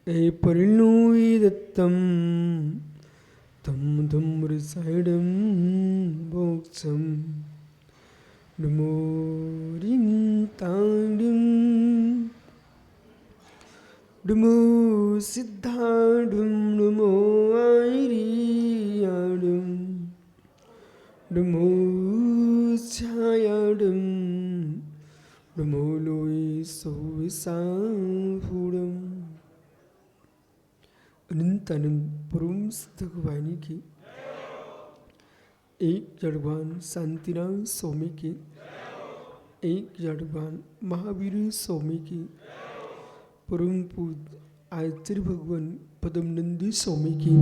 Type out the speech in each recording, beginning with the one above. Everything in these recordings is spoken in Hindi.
परिणुदत्तं तं धूम्रसायडं मोक्षं नमो रिंतांडिं नमो सिद्धाडुं नमो आयरियाडुं नमो छायाडुं नमो लोई सोविसाफुडं अनंत अनंत परम सिद्ध भगवानी की एक जड़वान शांतिनाथ स्वामी की एक जड़वान महावीर स्वामी की परम पूज्य आचार्य भगवान पद्मनंदी स्वामी की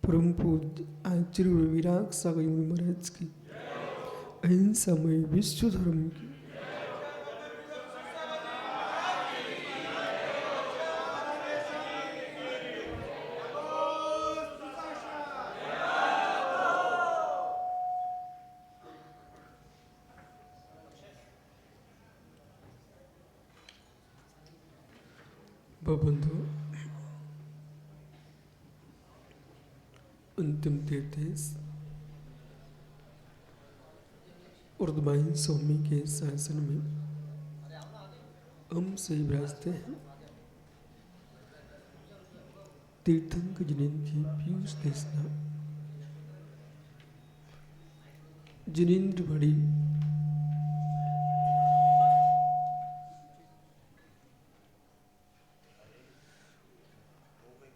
परम पूज्य आचार्य विराग सागर महाराज की अहिंसामय विश्व धर्म की बंधु अंतिम तीर्थ उर्दमाही स्वामी के शासन में हम सही विराजते हैं। तीर्थंक जिनेन्द्र की पीयूष देशना जिनेन्द्र बड़ी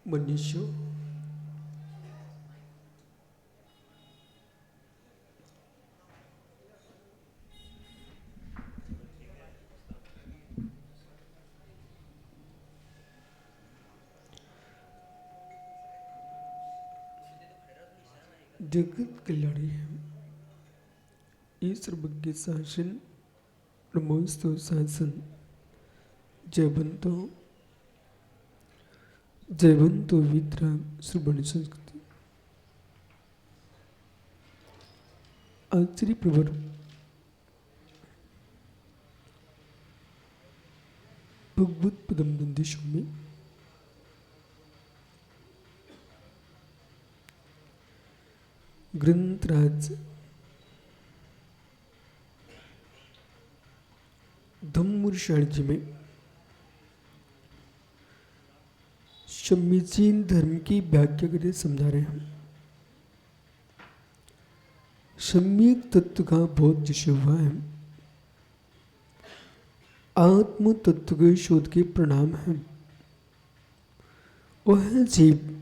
मनुष्य जगत कल्याणी है। ईश्वर सर्वज्ञ शासन नमोस्तु शासन जयवंतो विद्रा श्रवण संस्कृति आचार्य प्रवर भगवत पद्मनंदी स्वामी ग्रंथराज धम्मूर्षाणी में समीचीन धर्म की व्याख्या करके समझा रहे हैं। सम्यक तत्व का बोध जिसे हुआ है आत्म तत्व के शोध के परिणाम है। वह जीव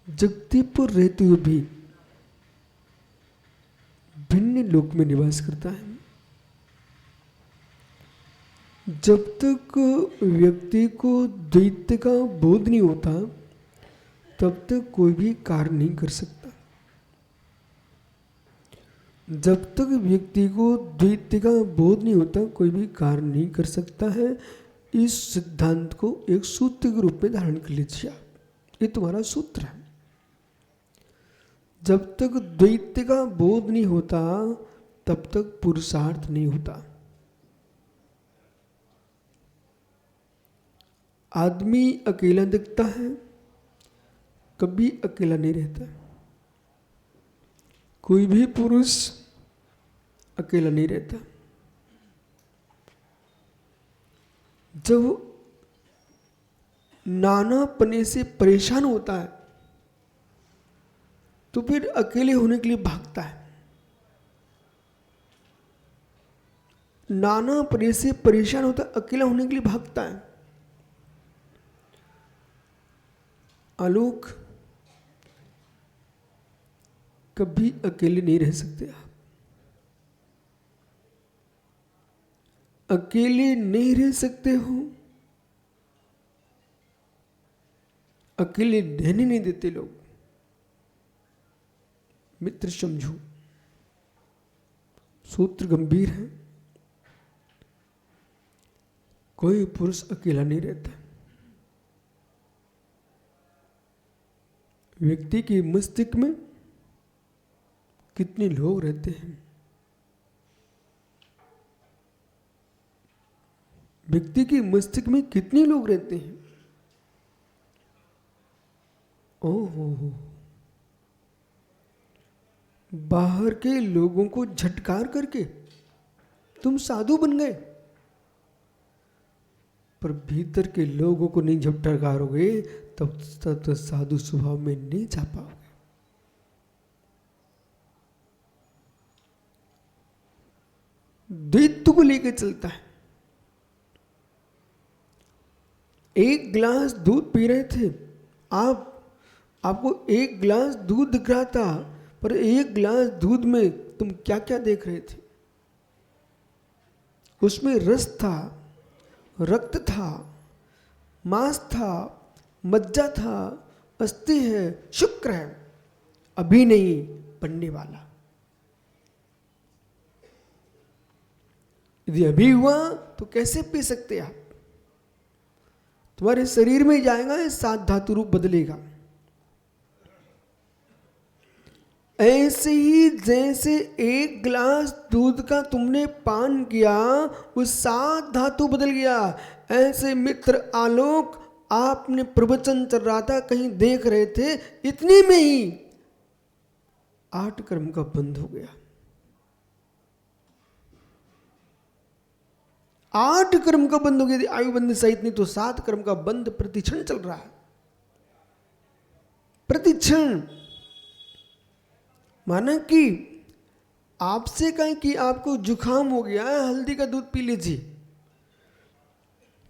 जगती पर रहते हुए भी भिन्न लोक में निवास करता है। जब तक व्यक्ति को द्वैत का बोध नहीं होता तब तक कोई भी कार्य नहीं कर सकता। जब तक व्यक्ति को द्वैत का बोध नहीं होता कोई भी कार्य नहीं कर सकता है। इस सिद्धांत को एक सूत्र के रूप में धारण कर लीजिए आप। ये तुम्हारा सूत्र है। जब तक द्वैत का बोध नहीं होता तब तक पुरुषार्थ नहीं होता। आदमी अकेला दिखता है, कभी अकेला नहीं रहता। कोई भी पुरुष अकेला नहीं रहता। जब नानापने से परेशान होता है तो फिर अकेले होने के लिए भागता है। नानापने से परेशान होता है, अकेला होने के लिए भागता है। आलोक कभी अकेले नहीं रह सकते आप। अकेले नहीं रह सकते हो। अकेले रहने नहीं देते लोग। मित्र समझो, सूत्र गंभीर है। कोई पुरुष अकेला नहीं रहता। व्यक्ति के मस्तिष्क में कितने लोग रहते हैं। व्यक्ति के मस्तिष्क में कितने लोग रहते हैं? ओहो, बाहर के लोगों को झटकार करके तुम साधु बन गए, पर भीतर के लोगों को नहीं झटकारोगे तब तक साधु स्वभाव में नहीं जा पाओगे। द्वैत को लेकर चलता है। एक गिलास दूध पी रहे थे आपको एक गिलास दूध दिख रहा था, पर एक गिलास दूध में तुम क्या क्या देख रहे थे? उसमें रस था, रक्त था, मांस था, मज्जा था, अस्थि है, शुक्र है, अभी नहीं बनने वाला। यदि अभी हुआ तो कैसे पी सकते आप? तुम्हारे शरीर में जाएगा, 7 धातु रूप बदलेगा। ऐसे ही जैसे एक गिलास दूध का तुमने पान किया, वो 7 धातु बदल गया। ऐसे मित्र आलोक, आपने प्रवचन चल रहा था, कहीं देख रहे थे, इतने में ही 8 कर्म का बंध हो गया। 8 कर्म का बंद हो गया। आयु बंद सहित नहीं तो 7 कर्म का बंद प्रतिक्षण चल रहा है। प्रतिक्षण माना कि आपसे कहें कि आपको जुखाम हो गया है, हल्दी का दूध पी लीजिए,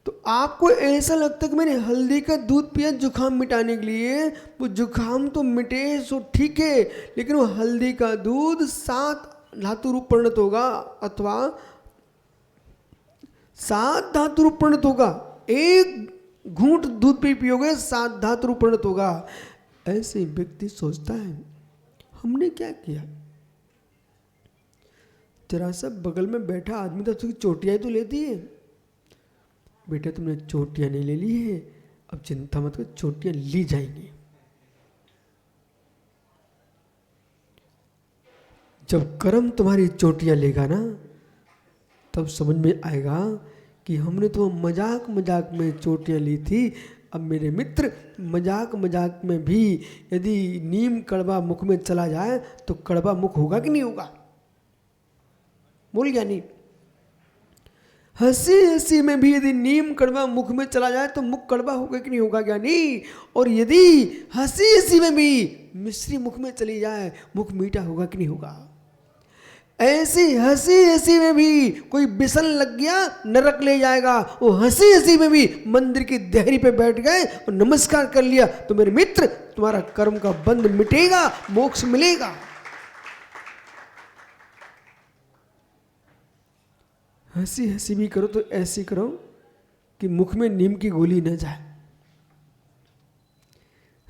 तो आपको ऐसा लगता है कि मैंने हल्दी का दूध पिया जुखाम मिटाने के लिए। वो जुखाम तो मिटे सो ठीक है, लेकिन वो हल्दी का दूध 7 धातु रूप परिणत होगा, अथवा 7 धातु रूप परिणत होगा। एक घूंट दूध पी पियोगे 7 धातु रूप परिणत होगा। ऐसे व्यक्ति सोचता है हमने क्या किया? जरा सा बगल में बैठा आदमी तो उसकी चोटियां तो लेती है। बेटा तुमने चोटियां नहीं ले ली है, अब चिंता मत कर, चोटियां ली जाएंगी। जब कर्म तुम्हारी चोटियां लेगा ना, तब समझ में आएगा कि हमने तो मजाक मजाक में चोटियां ली थी। अब मेरे मित्र, मजाक मजाक में भी यदि नीम कड़वा मुख में चला जाए तो कड़वा मुख होगा कि नहीं होगा? बोल गया नहीं? हंसी हंसी में भी यदि नीम कड़वा मुख में चला जाए तो मुख कड़वा होगा कि नहीं होगा? क्या नहीं? और यदि हंसी हंसी में भी मिश्री मुख में चली जाए, मुख मीठा होगा कि नहीं होगा? ऐसी हंसी हंसी में भी कोई बिसन लग गया, नरक ले जाएगा। वो हंसी हंसी में भी मंदिर की देहरी पे बैठ गए और नमस्कार कर लिया, तो मेरे मित्र तुम्हारा कर्म का बंध मिटेगा, मोक्ष मिलेगा। हंसी हंसी भी करो तो ऐसी करो कि मुख में नीम की गोली न जाए।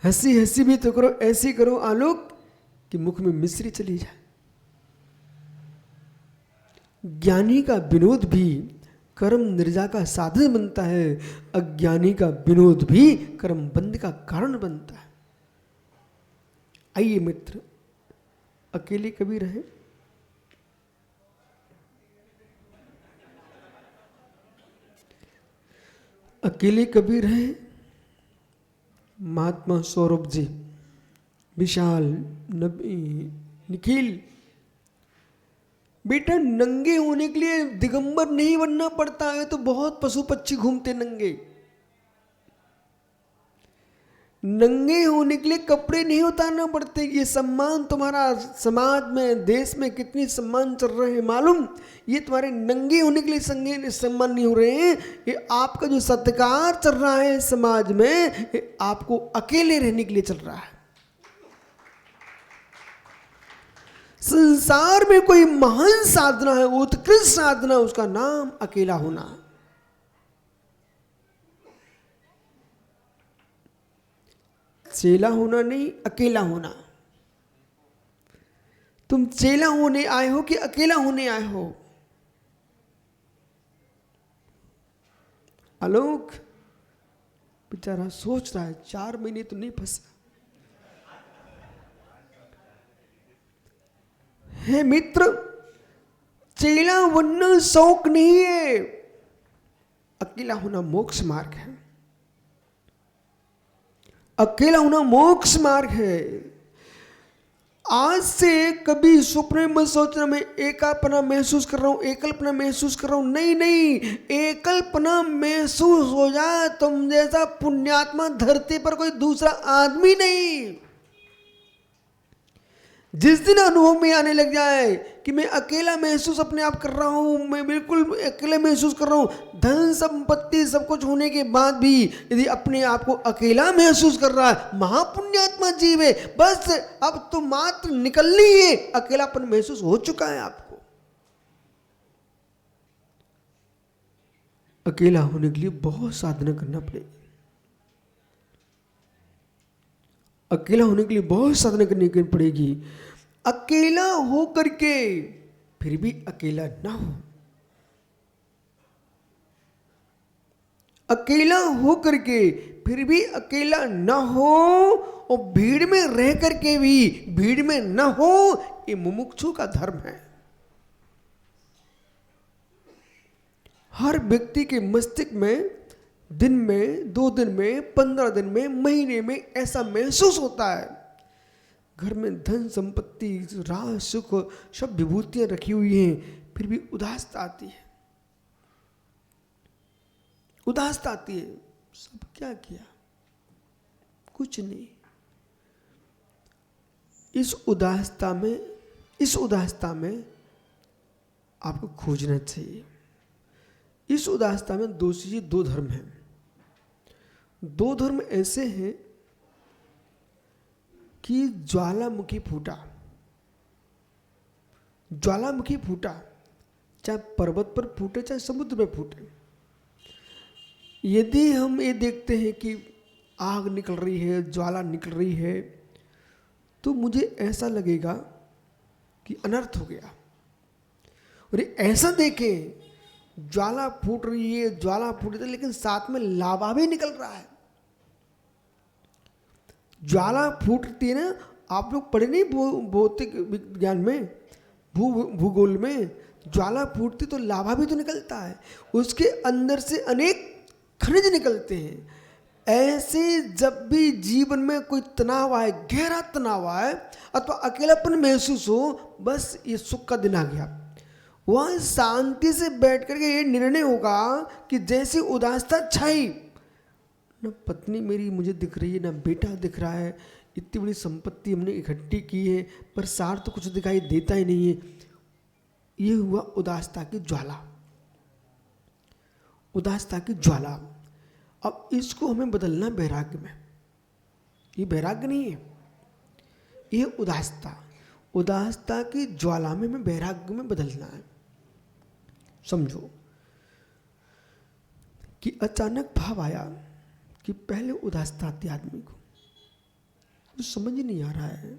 हंसी हंसी भी तो करो, ऐसी करो आलोक कि मुख में मिश्री चली जाए। ज्ञानी का विनोद भी कर्म निर्जा का साधन बनता है, अज्ञानी का विनोद भी कर्म बंध का कारण बनता है। आइए मित्र, अकेले कभी रहे? अकेले कभी रहे? महात्मा सौरभ जी, विशाल, निखिल, बेटा नंगे होने के लिए दिगंबर नहीं बनना पड़ता है, तो बहुत पशु पक्षी घूमते नंगे। नंगे होने के लिए कपड़े नहीं उतारना पड़ते। ये सम्मान तुम्हारा समाज में, देश में कितनी सम्मान चल रहे हैं मालूम? ये तुम्हारे नंगे होने के लिए सम्मान नहीं हो रहे हैं। ये आपका जो सत्कार चल रहा है समाज में, ये आपको अकेले रहने के लिए चल रहा है। संसार में कोई महान साधना है, उत्कृष्ट साधना, उसका नाम अकेला होना है। चेला होना नहीं, अकेला होना। तुम चेला होने आए हो कि अकेला होने आए हो? आलोक बेचारा सोच रहा है, 4 महीने तो नहीं फंसा है। मित्र, चेला बनना शौक नहीं है, अकेला होना मोक्ष मार्ग है। अकेला होना मोक्ष मार्ग है। आज से कभी स्वप्न में सोचना मैं एकापना महसूस कर रहा हूं, एकल्पना महसूस कर रहा हूं, नहीं नहीं, एकल्पना महसूस हो जाए तुम जैसा पुण्यात्मा धरती पर कोई दूसरा आदमी नहीं। जिस दिन अनुभव में आने लग जाए कि मैं अकेला महसूस अपने आप कर रहा हूं, मैं बिल्कुल अकेले महसूस कर रहा हूं, धन संपत्ति सब कुछ होने के बाद भी यदि अपने आप को अकेला महसूस कर रहा है, महापुण्यात्मा जीव है, बस अब तो मात्र निकलनी है, अकेलापन महसूस हो चुका है आपको। अकेला होने के लिए बहुत साधना करना पड़ेगी। अकेला होने के लिए बहुत साधना करनी पड़ेगी। अकेला हो करके फिर भी अकेला ना हो, अकेला हो करके फिर भी अकेला ना हो, और भीड़ में रह करके भी भीड़ में ना हो, ये मुमुक्षु का धर्म है। हर व्यक्ति के मस्तिष्क में दिन में, 2 दिन में, 15 दिन में, महीने में ऐसा महसूस होता है, घर में धन संपत्ति राज सुख सब विभूतियां रखी हुई हैं, फिर भी उदासता आती है, उदासता आती है। सब क्या किया? कुछ नहीं। इस उदासता में आपको खोजना चाहिए। इस उदासता में दो धर्म हैं। 2 धर्म ऐसे हैं कि ज्वालामुखी फूटा, चाहे पर्वत पर फूटे चाहे समुद्र में फूटे। यदि हम ये देखते हैं कि आग निकल रही है, ज्वाला निकल रही है, तो मुझे ऐसा लगेगा कि अनर्थ हो गया। और ऐसा देखें ज्वाला फूट रही है, लेकिन साथ में लावा भी निकल रहा है। ज्वाला फूटती है ना, आप लोग पढ़े नहीं भौतिक विज्ञान में, भूगोल में, ज्वाला फूटती तो लावा भी तो निकलता है, उसके अंदर से अनेक खनिज निकलते हैं। ऐसे जब भी जीवन में कोई तनाव आए, गहरा तनाव आए अथवा अकेलापन महसूस हो, बस ये सुख का दिन आ गया, वह शांति से बैठ करके ये निर्णय होगा कि जैसी उदासता छाई, न पत्नी मेरी मुझे दिख रही है, न बेटा दिख रहा है, इतनी बड़ी संपत्ति हमने इकट्ठी की है पर सार तो कुछ दिखाई देता ही नहीं है, ये हुआ उदासता की ज्वाला, उदासता की ज्वाला। अब इसको हमें बदलना वैराग्य में। ये वैराग्य नहीं है, ये उदासता की ज्वाला में हमें वैराग्य में बदलना है। समझो कि अचानक भाव आया कि पहले उदासता आती आदमी को, तो समझ नहीं आ रहा है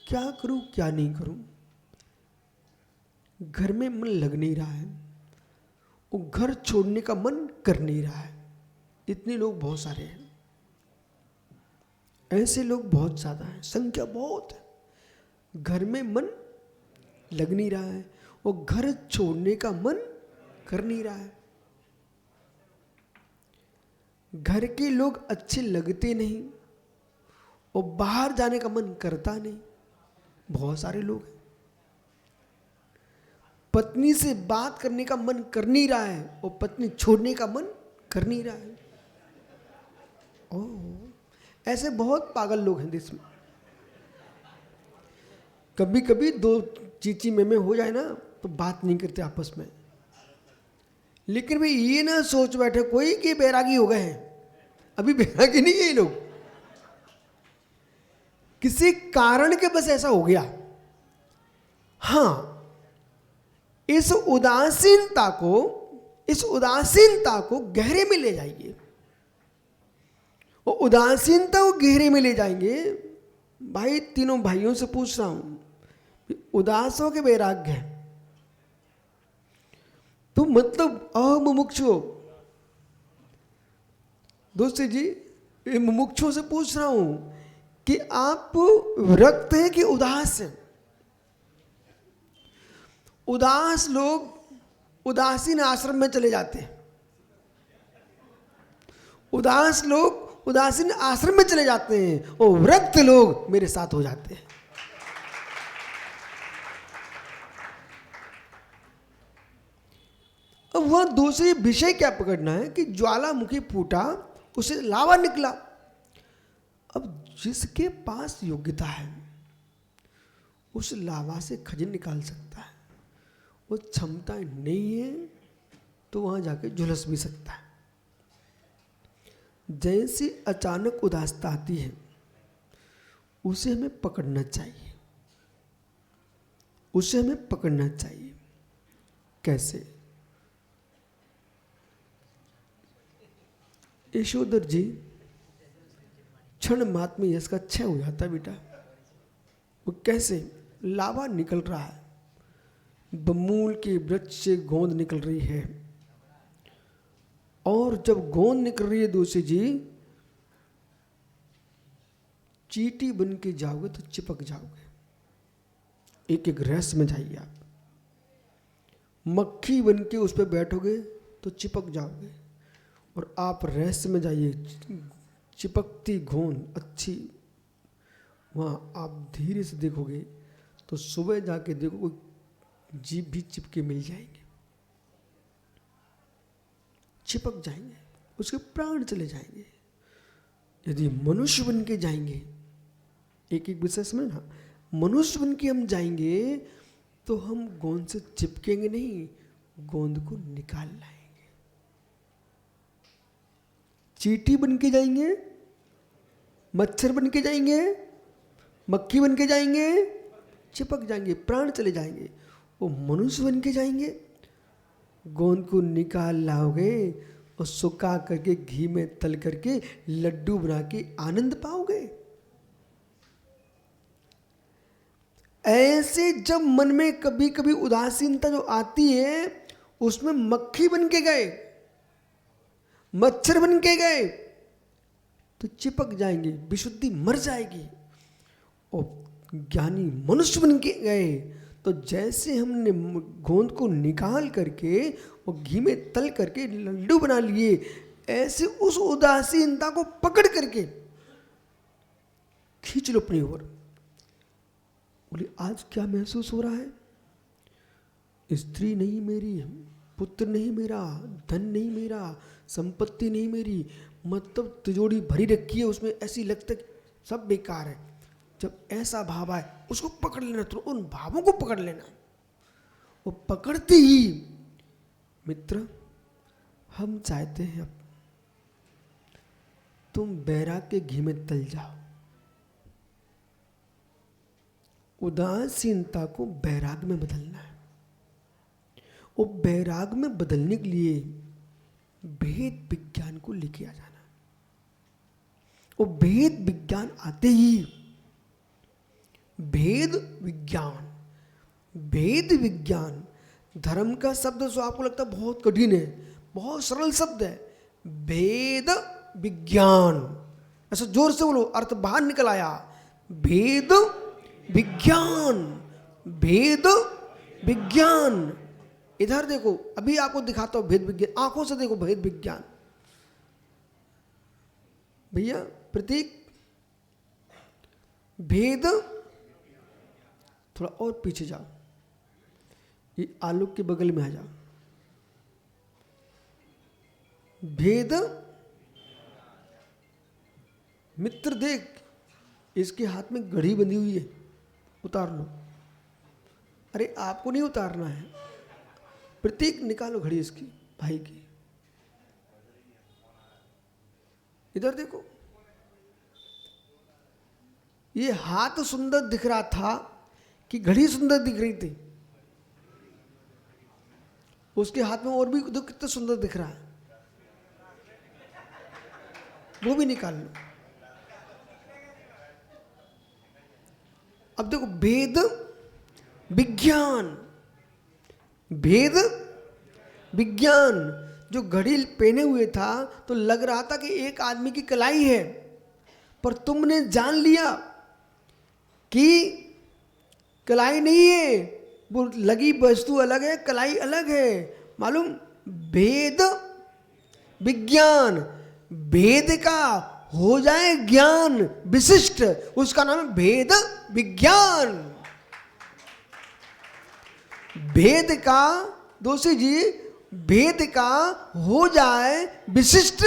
क्या करूं क्या नहीं करूं, घर में मन लग नहीं रहा है, वो घर छोड़ने का मन कर नहीं रहा है। इतने लोग बहुत सारे हैं, ऐसे लोग बहुत ज्यादा हैं, संख्या बहुत है। घर में मन लग नहीं रहा है, वो घर छोड़ने का मन कर नहीं रहा है। घर के लोग अच्छे लगते नहीं और बाहर जाने का मन करता नहीं, बहुत सारे लोग हैं। पत्नी से बात करने का मन कर नहीं रहा है और पत्नी छोड़ने का मन कर नहीं रहा है। ओह, ऐसे बहुत पागल लोग हैं देश में। कभी कभी 2 चीची में हो जाए ना तो बात नहीं करते आपस में, लेकिन भाई ये ना सोच बैठे कोई कि बैरागी हो गए हैं, अभी बैरागी नहीं है ये लोग, किसी कारण के बस ऐसा हो गया। हाँ, इस उदासीनता को गहरे में ले जाइए, और उदासीनता को गहरे में ले जाएंगे। भाई तीनों भाइयों से पूछ रहा हूं, उदास हो के वैराग्य है तो मतलब मुमुक्षु दोस्ती जी, मुमुक्षु से पूछ रहा हूं कि आप विरक्त हैं कि उदास हैं? उदास लोग उदासीन आश्रम में चले जाते हैं, उदास लोग उदासीन आश्रम में चले जाते हैं और विरक्त लोग मेरे साथ हो जाते हैं। अब वह दूसरी विषय क्या पकड़ना है कि ज्वालामुखी फूटा, उसे लावा निकला। अब जिसके पास योग्यता है उस लावा से खजन निकाल सकता है, वो क्षमता नहीं है तो वहां जाके झुलस भी सकता है। जैसी अचानक उदासता आती है उसे हमें पकड़ना चाहिए, उसे हमें पकड़ना चाहिए। कैसे? यशोधर जी क्षण मात्र में यश का क्षय हो जाता है बेटा। वो कैसे? लावा निकल रहा है, बमूल के वृक्ष से गोंद निकल रही है, और जब गोंद निकल रही है दोषी जी, चींटी बन के जाओगे तो चिपक जाओगे। एक एक रहस्य में जाइए आप। मक्खी बन के उस पर बैठोगे तो चिपक जाओगे, और आप रहस्य में जाइए, चिपकती गोंद अच्छी, वहाँ आप धीरे से देखोगे तो सुबह जाके देखो कोई जीभ भी चिपके मिल जाएंगे, चिपक जाएंगे, उसके प्राण चले जाएंगे। यदि मनुष्य बन के जाएंगे, एक एक विषय समझना, मनुष्य बन के हम जाएंगे तो हम गोंद से चिपकेंगे नहीं, गोंद को निकाल लाएंगे। चींटी बन के जाएंगे, मच्छर बन के जाएंगे, मक्खी बन के जाएंगे, चिपक जाएंगे, प्राण चले जाएंगे। वो मनुष्य बन के जाएंगे, गोंद को निकाल लाओगे और सुखा करके घी में तल करके लड्डू बना के आनंद पाओगे। ऐसे जब मन में कभी कभी उदासीनता जो आती है, उसमें मक्खी बन के गए, मच्छर बन के गए तो चिपक जाएंगे, विशुद्धि मर जाएगी। और ज्ञानी मनुष्य बन के गए तो जैसे हमने गोंद को निकाल करके और घी में तल करके लड्डू बना लिए, ऐसे उस उदासीनता को पकड़ करके खींच लो अपनी ओर। बोले आज क्या महसूस हो रहा है? स्त्री नहीं मेरी, पुत्र नहीं मेरा, धन नहीं मेरा, संपत्ति नहीं मेरी, मतलब तिजोरी भरी रखी है, उसमें ऐसी लगता है सब बेकार है। जब ऐसा भाव आए उसको पकड़ लेना, तो उन भावों को पकड़ लेना। वो पकड़ते ही मित्र हम चाहते हैं अब तुम बैराग के घी में तल जाओ। उदासीनता को बैराग में बदलना है। वो बैराग में बदलने के लिए भेद विज्ञान को लेके आ जाना। वो भेद विज्ञान आते ही भेद विज्ञान धर्म का शब्द जो आपको लगता है बहुत कठिन है, बहुत सरल शब्द है। भेद विज्ञान, ऐसा जोर से बोलो, अर्थ बाहर निकल आया। भेद विज्ञान, भेद विज्ञान। इधर देखो, अभी आपको दिखाता हूं भेद विज्ञान, आंखों से देखो भेद विज्ञान। भैया प्रतीक, भेद, थोड़ा और पीछे जाओ, ये आलोक के बगल में आ जाओ। भेद, मित्र देख, इसके हाथ में घड़ी बंधी हुई है, उतार लो। अरे आपको नहीं उतारना है, प्रतीक निकालो घड़ी इसकी, भाई की। इधर देखो, ये हाथ सुंदर दिख रहा था कि घड़ी सुंदर दिख रही थी? उसके हाथ में और भी कितना सुंदर दिख रहा है, वो भी निकाल लो। अब देखो भेद विज्ञान, भेद विज्ञान। जो घड़ी पहने हुए था तो लग रहा था कि एक आदमी की कलाई है, पर तुमने जान लिया कि कलाई नहीं है, वो लगी वस्तु अलग है, कलाई अलग है। मालूम? भेद विज्ञान। भेद का हो जाए ज्ञान विशिष्ट, उसका नाम है भेद विज्ञान। भेद का, दोषी जी, भेद का हो जाए विशिष्ट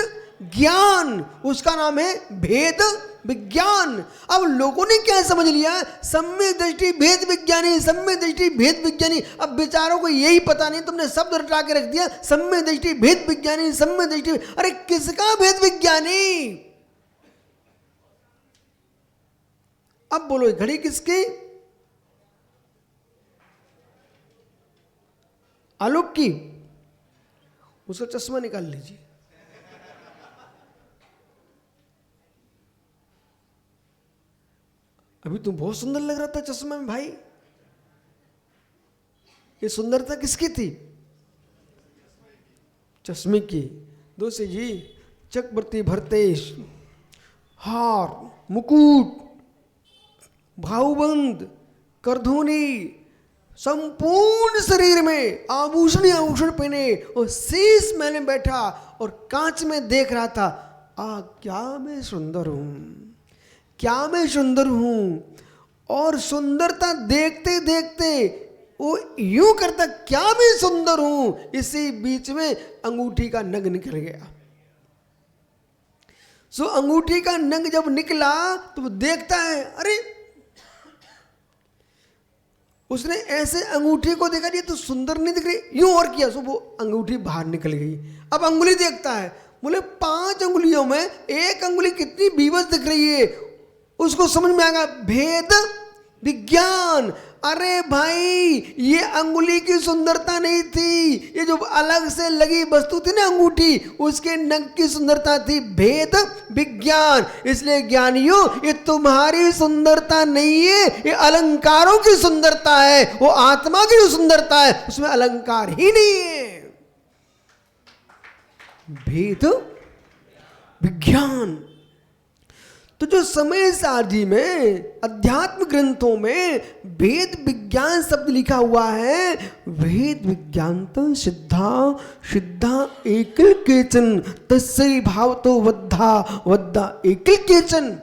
ज्ञान, उसका नाम है भेद विज्ञान। अब लोगों ने क्या समझ लिया, सम्यक दृष्टि भेद विज्ञानी, सम्यक दृष्टि भेद विज्ञानी। अब बेचारों को यही पता नहीं, तुमने शब्द रटा के रख दिया, सम्यक दृष्टि भेद विज्ञानी, सम्यक दृष्टि। अरे किसका भेद विज्ञानी? अब बोलो घड़ी किसकी? आलोक की। उसका चश्मा निकाल लीजिए। अभी तुम बहुत सुंदर लग रहा था चश्मा में भाई। ये सुंदरता किसकी थी? चश्मे की। दोषी जी, चक्रवर्ती भरतेश, हार, मुकुट, भाऊबंद, करधोनी, संपूर्ण शरीर में आभूषण ही आभूषण पहने और शीश मैंने बैठा और कांच में देख रहा था, क्या मैं सुंदर हूं, क्या मैं सुंदर हूं। और सुंदरता देखते देखते वो यूं करता, क्या मैं सुंदर हूं। इसी बीच में अंगूठी का नग निकल गया। सो अंगूठी का नग जब निकला तो वो देखता है, अरे उसने ऐसे अंगूठी को देखा, ये तो सुंदर नहीं दिख रही, यूं और किया, सो वो अंगूठी बाहर निकल गई। अब अंगुली देखता है, बोले 5 अंगुलियों में एक अंगुली कितनी बीवस दिख रही है। उसको समझ में आ गया, भेद विज्ञान। अरे भाई, ये अंगुली की सुंदरता नहीं थी, ये जो अलग से लगी वस्तु थी ना अंगूठी, उसके नग की सुंदरता थी, भेद विज्ञान। इसलिए ज्ञानियों, ये तुम्हारी सुंदरता नहीं है, ये अलंकारों की सुंदरता है। वो आत्मा की जो सुंदरता है उसमें अलंकार ही नहीं है। भेद विज्ञान। तो जो समय सारणी में, अध्यात्म ग्रंथों में भेद विज्ञान शब्द लिखा हुआ है, भेद विज्ञानत सिद्धा सिद्धा एकल केचन तस्य भावतो वद्धा वद्धा एकल केचन।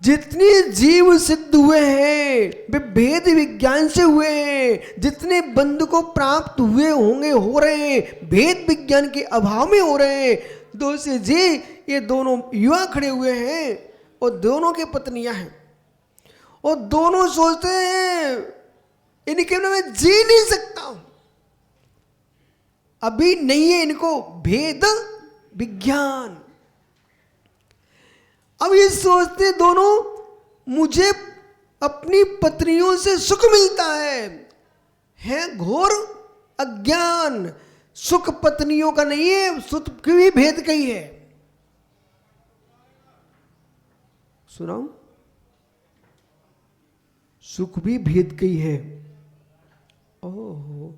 जितने जीव सिद्ध हुए हैं वे भेद विज्ञान से हुए हैं। जितने बंधु को प्राप्त हुए होंगे, हो रहे हैं, भेद विज्ञान के अभाव में हो रहे हैं। दोषी जी, ये दोनों युवा खड़े हुए हैं और दोनों के पत्नियां हैं और दोनों सोचते हैं इनके बिना मैं जी नहीं सकता हूं। अभी नहीं है इनको भेद विज्ञान। अब ये सोचते दोनों, मुझे अपनी पत्नियों से सुख मिलता है घोर अज्ञान। सुख पत्नियों का नहीं है, सुख की भी भेद का ही है। सुनाऊं? सुख भी भेद का ही है। ओहो,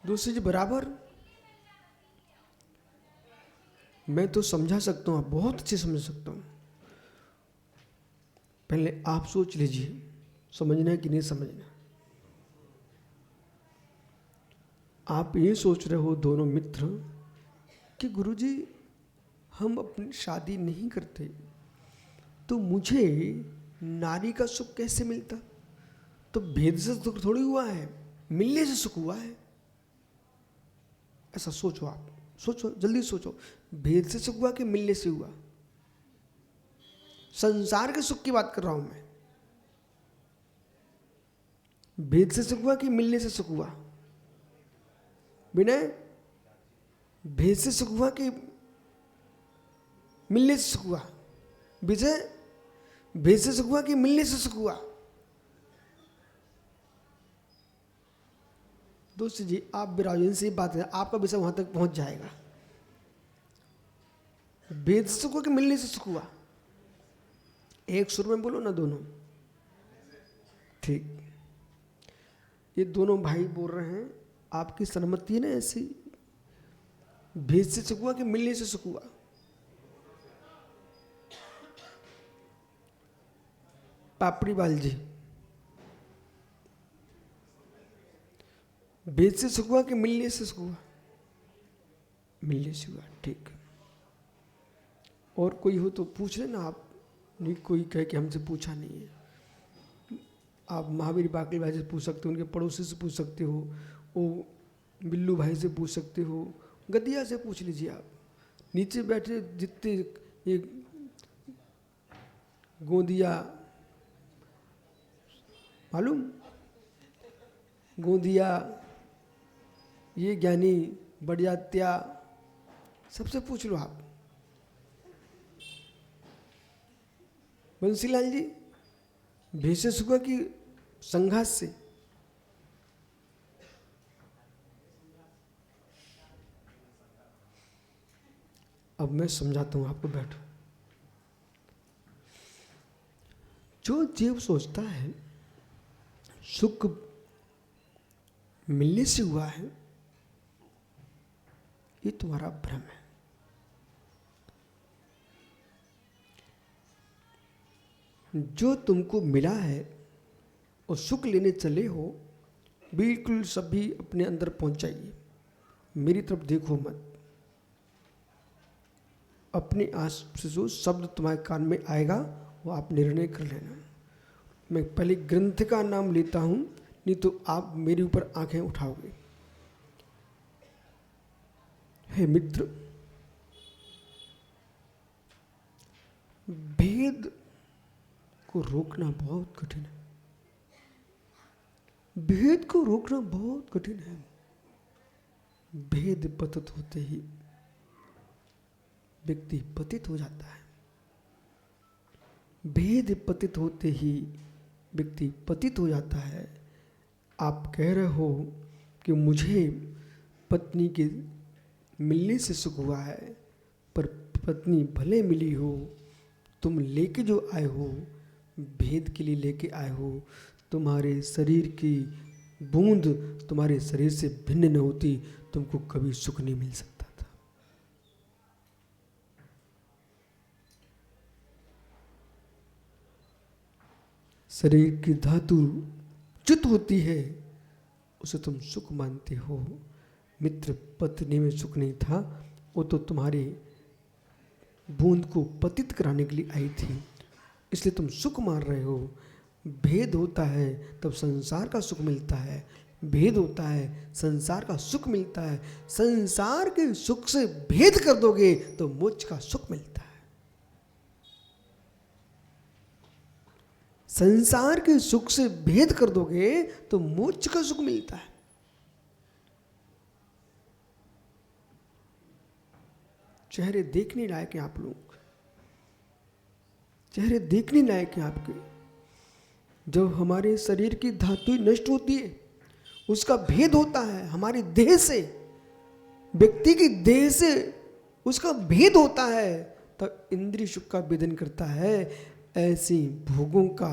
दूसरी जी बराबर। मैं तो समझा सकता हूं, बहुत अच्छे समझ सकता हूं। पहले आप सोच लीजिए, समझना है कि नहीं समझना। आप ये सोच रहे हो दोनों मित्र कि गुरुजी हम अपनी शादी नहीं करते तो मुझे नारी का सुख कैसे मिलता? तो भेद से सुख थोड़ी हुआ है, मिलने से सुख हुआ है। ऐसा सोचो, आप सोचो, जल्दी सोचो। भेद से सुख हुआ कि मिलने से हुआ? संसार के सुख की बात कर रहा हूं मैं। भेद से सुख हुआ कि मिलने से सुख हुआ? विनय, भेद से सुख हुआ कि मिलने से सुख हुआ? विजय, भेद से सुख हुआ कि मिलने से सुख हुआ? दोस्त जी, आप विराजन से बात है, आपका विषय वहां तक पहुंच जाएगा। भेद से सुख हुआ कि मिलने से सुख हुआ? एक सुर में बोलो ना दोनों। ठीक, ये दोनों भाई बोल रहे हैं, आपकी सहमति है ना ऐसी? भेद से सुख हुआ कि मिलने से सुख हुआ? पापड़ी बाल जी, भेद से सुख हुआ कि मिलने से सुख हुआ? मिलने से हुआ, ठीक। और कोई हो तो पूछ लेना आप, नहीं कोई कहे कि हमसे पूछा नहीं है। आप महावीर बाकली भाई से पूछ सकते हो, उनके पड़ोसी से पूछ सकते हो, वो बिल्लू भाई से पूछ सकते हो, गदिया से पूछ लीजिए आप। नीचे बैठे जितने ये गोंदिया, मालूम गोंदिया, ये ज्ञानी बड़ियात्या, सबसे पूछ लो आप। बंसीलाल जी भेषज हुआ कि संघास से? अब मैं समझाता हूं आपको, बैठो। जो जीव सोचता है सुख मिलने से हुआ है, ये तुम्हारा भ्रम है। जो तुमको मिला है और सुख लेने चले हो, बिल्कुल सभी अपने अंदर पहुंचाइए, मेरी तरफ देखो मत। अपने आस से जो शब्द तुम्हारे कान में आएगा वो आप निर्णय कर लेना। मैं पहले ग्रंथ का नाम लेता हूं, नहीं तो आप मेरे ऊपर आंखें उठाओगे। हे मित्र, भेद को रोकना बहुत कठिन है। भेद को रोकना बहुत कठिन है। भेद पतित होते ही व्यक्ति पतित हो जाता है। भेद पतित होते ही व्यक्ति पतित हो जाता है। आप कह रहे हो कि मुझे पत्नी के मिलने से सुख हुआ है, पर पत्नी भले मिली हो, तुम लेके जो आए हो भेद के लिए लेके आए हो। तुम्हारे शरीर की बूंद तुम्हारे शरीर से भिन्न न होती, तुमको कभी सुख नहीं मिल सकता था। शरीर की धातु च्युत होती है, उसे तुम सुख मानते हो। मित्र, पत्नी में सुख नहीं था, वो तो तुम्हारे बूंद को पतित कराने के लिए आई थी, इसलिए तुम सुख मान रहे हो। भेद होता है तब संसार का सुख मिलता है। भेद होता है संसार का सुख मिलता है। संसार के सुख से भेद कर दोगे तो मोक्ष का सुख मिलता है। संसार के सुख से भेद कर दोगे तो मोक्ष का सुख मिलता है। चेहरे देखने लायक हैं आप लोग, चेहरे देखने लायक हैं आपके। जब हमारे शरीर की धातु नष्ट होती है, उसका भेद होता है हमारी देह से, व्यक्ति की देह से उसका भेद होता है, तब इंद्रिय सुख का भेदन करता है। ऐसी भोगों का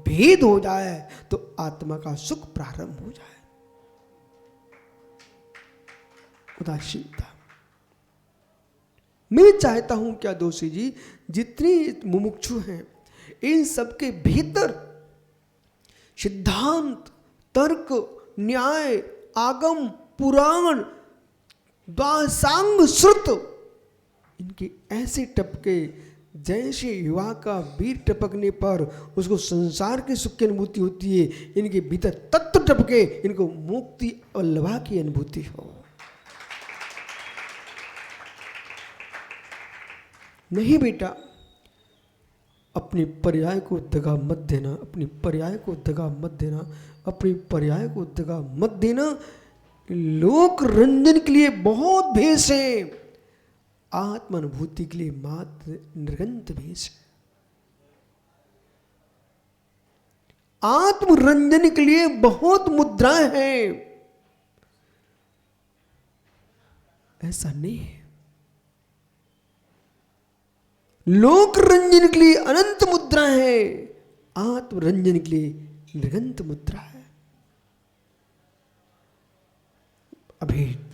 भेद हो जाए तो आत्मा का सुख प्रारंभ हो जाए। उदासीनता। मैं चाहता हूं क्या दोषी जी, जितने मुमुक्षु हैं इन सबके भीतर सिद्धांत, तर्क, न्याय, आगम, पुराण, दासांग, श्रुत, इनके ऐसे टपके जैसे युवा का वीर टपकने पर उसको संसार के सुख की अनुभूति होती है, इनके भीतर तत्व टपके इनको मुक्ति और लभा की अनुभूति हो। नहीं बेटा, अपनी पर्याय को दगा मत देना, अपनी पर्याय को दगा मत देना, अपनी पर्याय को दगा मत देना। लोक रंजन के लिए बहुत भेष है, आत्म अनुभूति के लिए मात्र निर्गंत भेष है। आत्म रंजन के लिए बहुत मुद्राएं हैं, ऐसा नहीं है। लोक रंजन के लिए अनंत मुद्रा है, आत्म रंजन के लिए निर्गंत मुद्रा है। अभेद।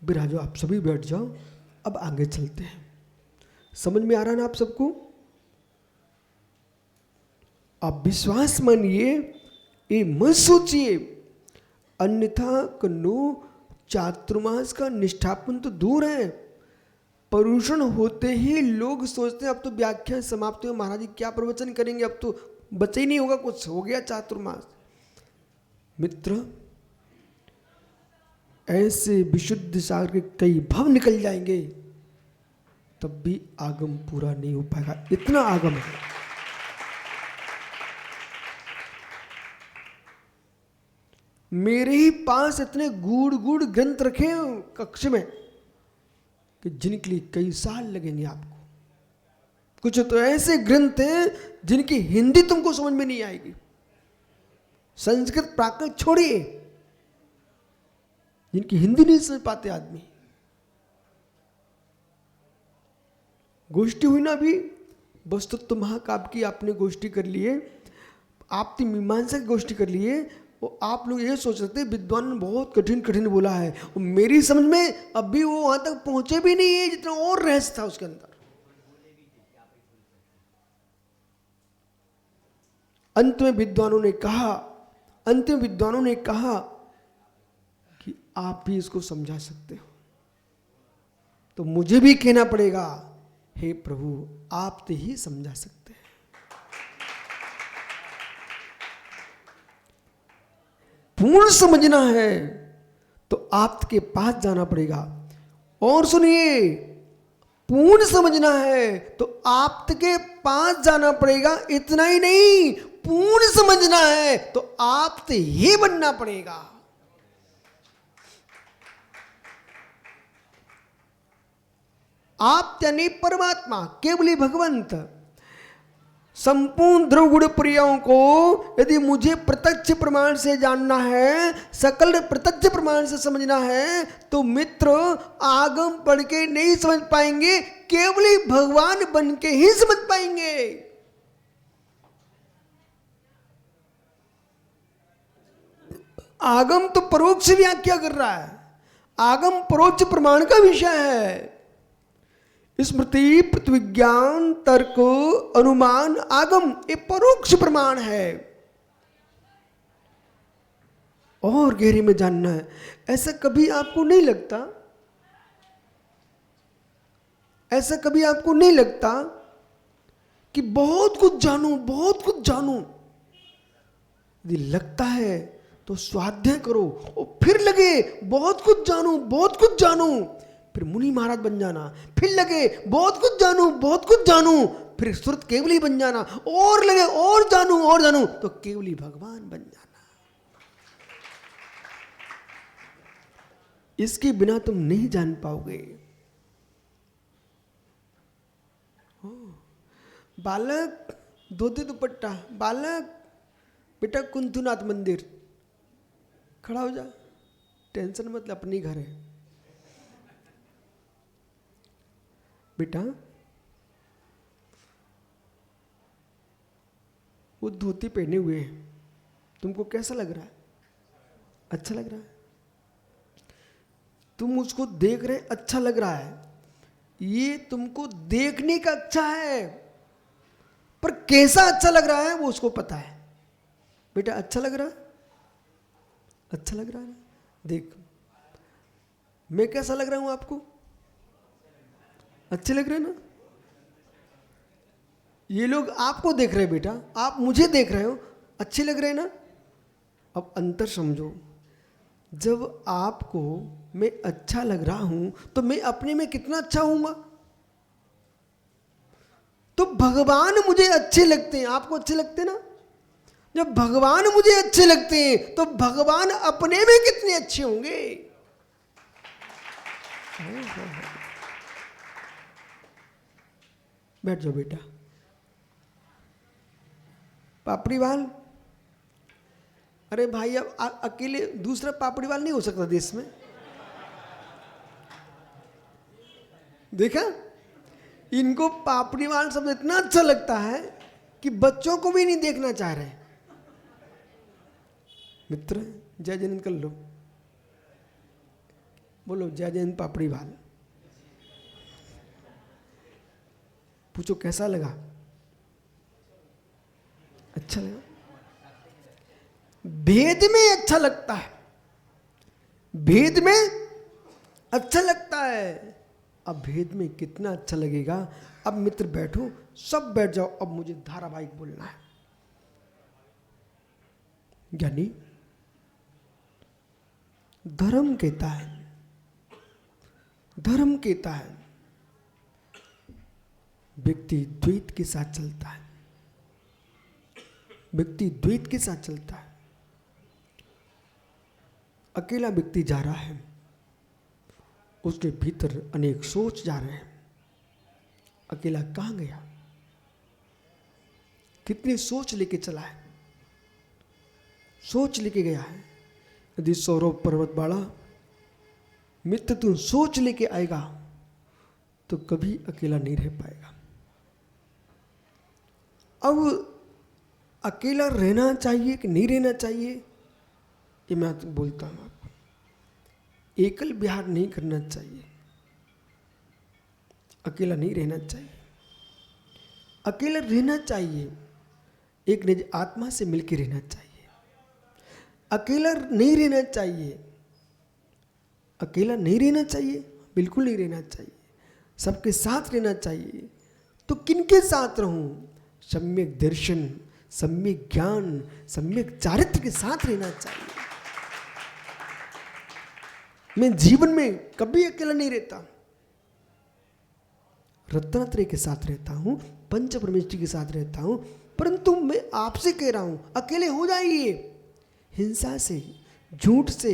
बिराजो, आप सभी बैठ जाओ, अब आगे चलते हैं। समझ में आ रहा ना आप सबको? आप विश्वास मानिए, ये मत सोचिए अन्यथा कन्नो चातुर्मास का निष्ठापन तो दूर है, परुषण होते ही लोग सोचते हैं अब तो व्याख्यान समाप्त हो, महाराज जी क्या प्रवचन करेंगे, अब तो बचा ही नहीं होगा कुछ, हो गया चातुर्मास। मित्र, ऐसे विशुद्ध सागर के कई भव निकल जाएंगे तब भी आगम पूरा नहीं हो पाएगा, इतना आगम है। मेरे ही पास इतने गूढ़ गूढ़ ग्रंथ रखे हैं कक्ष में कि जिनके लिए कई साल लगेंगे आपको। कुछ तो ऐसे ग्रंथ हैं जिनकी हिंदी तुमको समझ में नहीं आएगी, संस्कृत प्राकृत छोड़िए, जिनकी हिंदी नहीं समझ पाते आदमी। गोष्ठी हुई ना अभी, वस्तुत्व महाकाव्य की आपने गोष्ठी कर लिए, आपने मीमांसा की गोष्ठी कर लिए, और आप लोग ये सोच रहे थे विद्वान ने बहुत कठिन कठिन बोला है, और मेरी समझ में अभी वो वहां तक पहुंचे भी नहीं है जितना और रहस्य था उसके अंदर। अंत में विद्वानों ने कहा कि आप भी इसको समझा सकते हो, तो मुझे भी कहना पड़ेगा, हे प्रभु आप तो ही समझा सकते हैं। पूर्ण समझना है तो आपके पास जाना पड़ेगा। और सुनिए, पूर्ण समझना है तो आपके पास जाना पड़ेगा। इतना ही नहीं, पूर्ण समझना है तो आप ही बनना पड़ेगा। आप यानी परमात्मा, केवली भगवंत। संपूर्ण ध्रुव गुण प्रियों को यदि मुझे प्रत्यक्ष प्रमाण से जानना है, सकल प्रत्यक्ष प्रमाण से समझना है, तो मित्र आगम पढ़ के नहीं समझ पाएंगे, केवली भगवान बन के ही समझ पाएंगे। आगम तो परोक्ष व्याख्या कर रहा है, आगम परोक्ष प्रमाण का विषय है। स्मृति, प्रतिविज्ञान, तर्क, अनुमान, आगम ये परोक्ष प्रमाण है। और गहरे में जानना है। ऐसा कभी आपको नहीं लगता, ऐसा कभी आपको नहीं लगता कि बहुत कुछ जानूं, बहुत कुछ जानूं? यदि लगता है तो स्वाध्याय करो और फिर लगे बहुत कुछ जानूं, बहुत कुछ जानूं, फिर मुनि महाराज बन जाना। फिर लगे बहुत कुछ जानूं, बहुत कुछ जानूं, फिर श्रुत केवली बन जाना। और लगे और जानूं तो केवली भगवान बन जाना। इसके बिना तुम नहीं जान पाओगे। बालक धोती दुपट्टा, बालक बेटा कुंथुनाथ मंदिर, खड़ा हो जा, टेंशन मत ले, अपनी घर है बेटा। वो धोती पहने हुए हैं, तुमको कैसा लग रहा है? अच्छा लग रहा है? तुम उसको देख रहे, अच्छा लग रहा है, ये तुमको देखने का अच्छा है, पर कैसा अच्छा लग रहा है वो उसको पता है। बेटा अच्छा लग रहा है? अच्छा लग रहा है ना? देख मैं कैसा लग रहा हूं आपको? अच्छे लग रहे हैं ना? ये लोग आपको देख रहे हैं बेटा, आप मुझे देख रहे हो, अच्छे लग रहे हैं ना? अब अंतर समझो, जब आपको मैं अच्छा लग रहा हूं तो मैं अपने में कितना अच्छा हूंगा? तो भगवान मुझे अच्छे लगते हैं, आपको अच्छे लगते हैं ना? जब भगवान मुझे अच्छे लगते हैं तो भगवान अपने में कितने अच्छे होंगे? बैठ जाओ बेटा। पापड़ी वाल, अरे भाई अब अकेले दूसरा पापड़ी वाल नहीं हो सकता देश में। देखा, इनको पापड़ी वाल शब्द इतना अच्छा लगता है कि बच्चों को भी नहीं देखना चाह रहे। मित्र जय जैन कर लो, बोलो जय जैन पापड़ी वाल। पूछो कैसा लगा? अच्छा लगा? भेद में अच्छा लगता है, भेद में अच्छा लगता है। अब भेद में कितना अच्छा लगेगा। अब मित्र बैठो, सब बैठ जाओ, अब मुझे धारावाहिक बोलना है। यानी धर्म कहता है, धर्म कहता है व्यक्ति द्वैत के साथ चलता है, व्यक्ति द्वैत के साथ चलता है। अकेला व्यक्ति जा रहा है, उसके भीतर अनेक सोच जा रहे हैं। अकेला कहाँ गया, कितनी सोच लेके चला है, सोच लेके गया है। यदि सौरव पर्वत वाला मित्र तू सोच लेके आएगा तो कभी अकेला नहीं रह पाएगा। अब अकेला रहना चाहिए कि नहीं रहना चाहिए, ये मैं बोलता हूं आपको। एकल विहार नहीं करना चाहिए, अकेला नहीं रहना चाहिए। अकेला रहना चाहिए, एक निज आत्मा से मिलकर रहना चाहिए। अकेला नहीं रहना चाहिए, अकेला नहीं रहना चाहिए, बिल्कुल नहीं रहना चाहिए, सबके साथ रहना चाहिए। तो किनके साथ रहूं? सम्यक दर्शन, सम्यक ज्ञान, सम्यक चारित्र के साथ रहना चाहिए। मैं जीवन में कभी अकेला नहीं रहता, रत्नात्रय के साथ रहता हूं, पंच परमेष्ठी के साथ रहता हूं। परंतु मैं आपसे कह रहा हूं, अकेले हो जाइए। हिंसा से, झूठ से,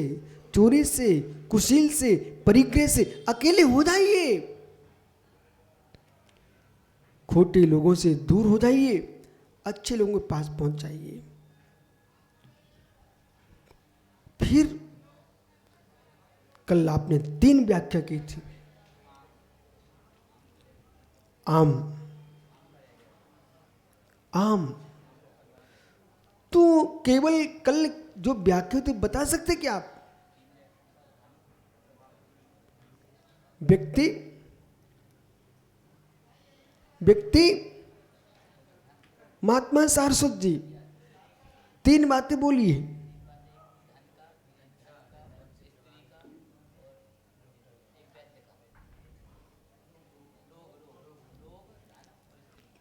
चोरी से, कुशील से, परिग्रह से अकेले हो जाइए। खोटे लोगों से दूर हो जाइए, अच्छे लोगों के पास पहुंच जाइए। फिर कल आपने 3 व्याख्या की थी। आम, आम तो केवल कल जो व्याख्या थी बता सकते क्या आप? व्यक्ति, व्यक्ति, महात्मा सारस्वत जी 3 बातें बोलिए।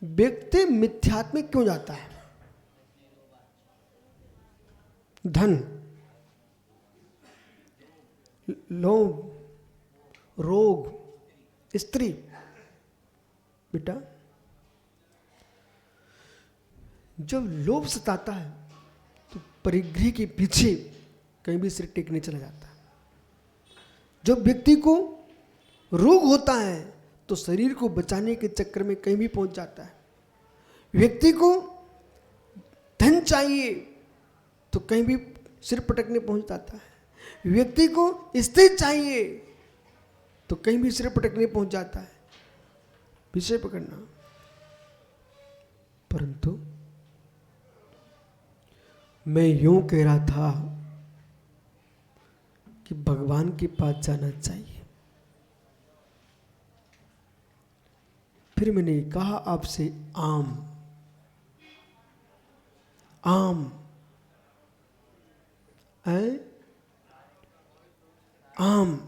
व्यक्ति मिथ्यात्मिक क्यों जाता है? धन, लोभ, रोग, स्त्री। बेटा जब लोभ सताता है तो परिग्रह के पीछे कहीं भी सिर टेकने चला जाता है। जब व्यक्ति को रोग होता है तो शरीर को बचाने के चक्कर में कहीं भी पहुंच जाता है। व्यक्ति को धन चाहिए तो कहीं भी सिर पटकने पहुंच जाता है। व्यक्ति को स्त्री चाहिए तो कहीं भी सिर पटकने पहुंच जाता है। विषय पकड़ना। परंतु मैं यूं कह रहा था कि भगवान के पास जाना चाहिए। फिर मैंने कहा आपसे आम, आम है, आम।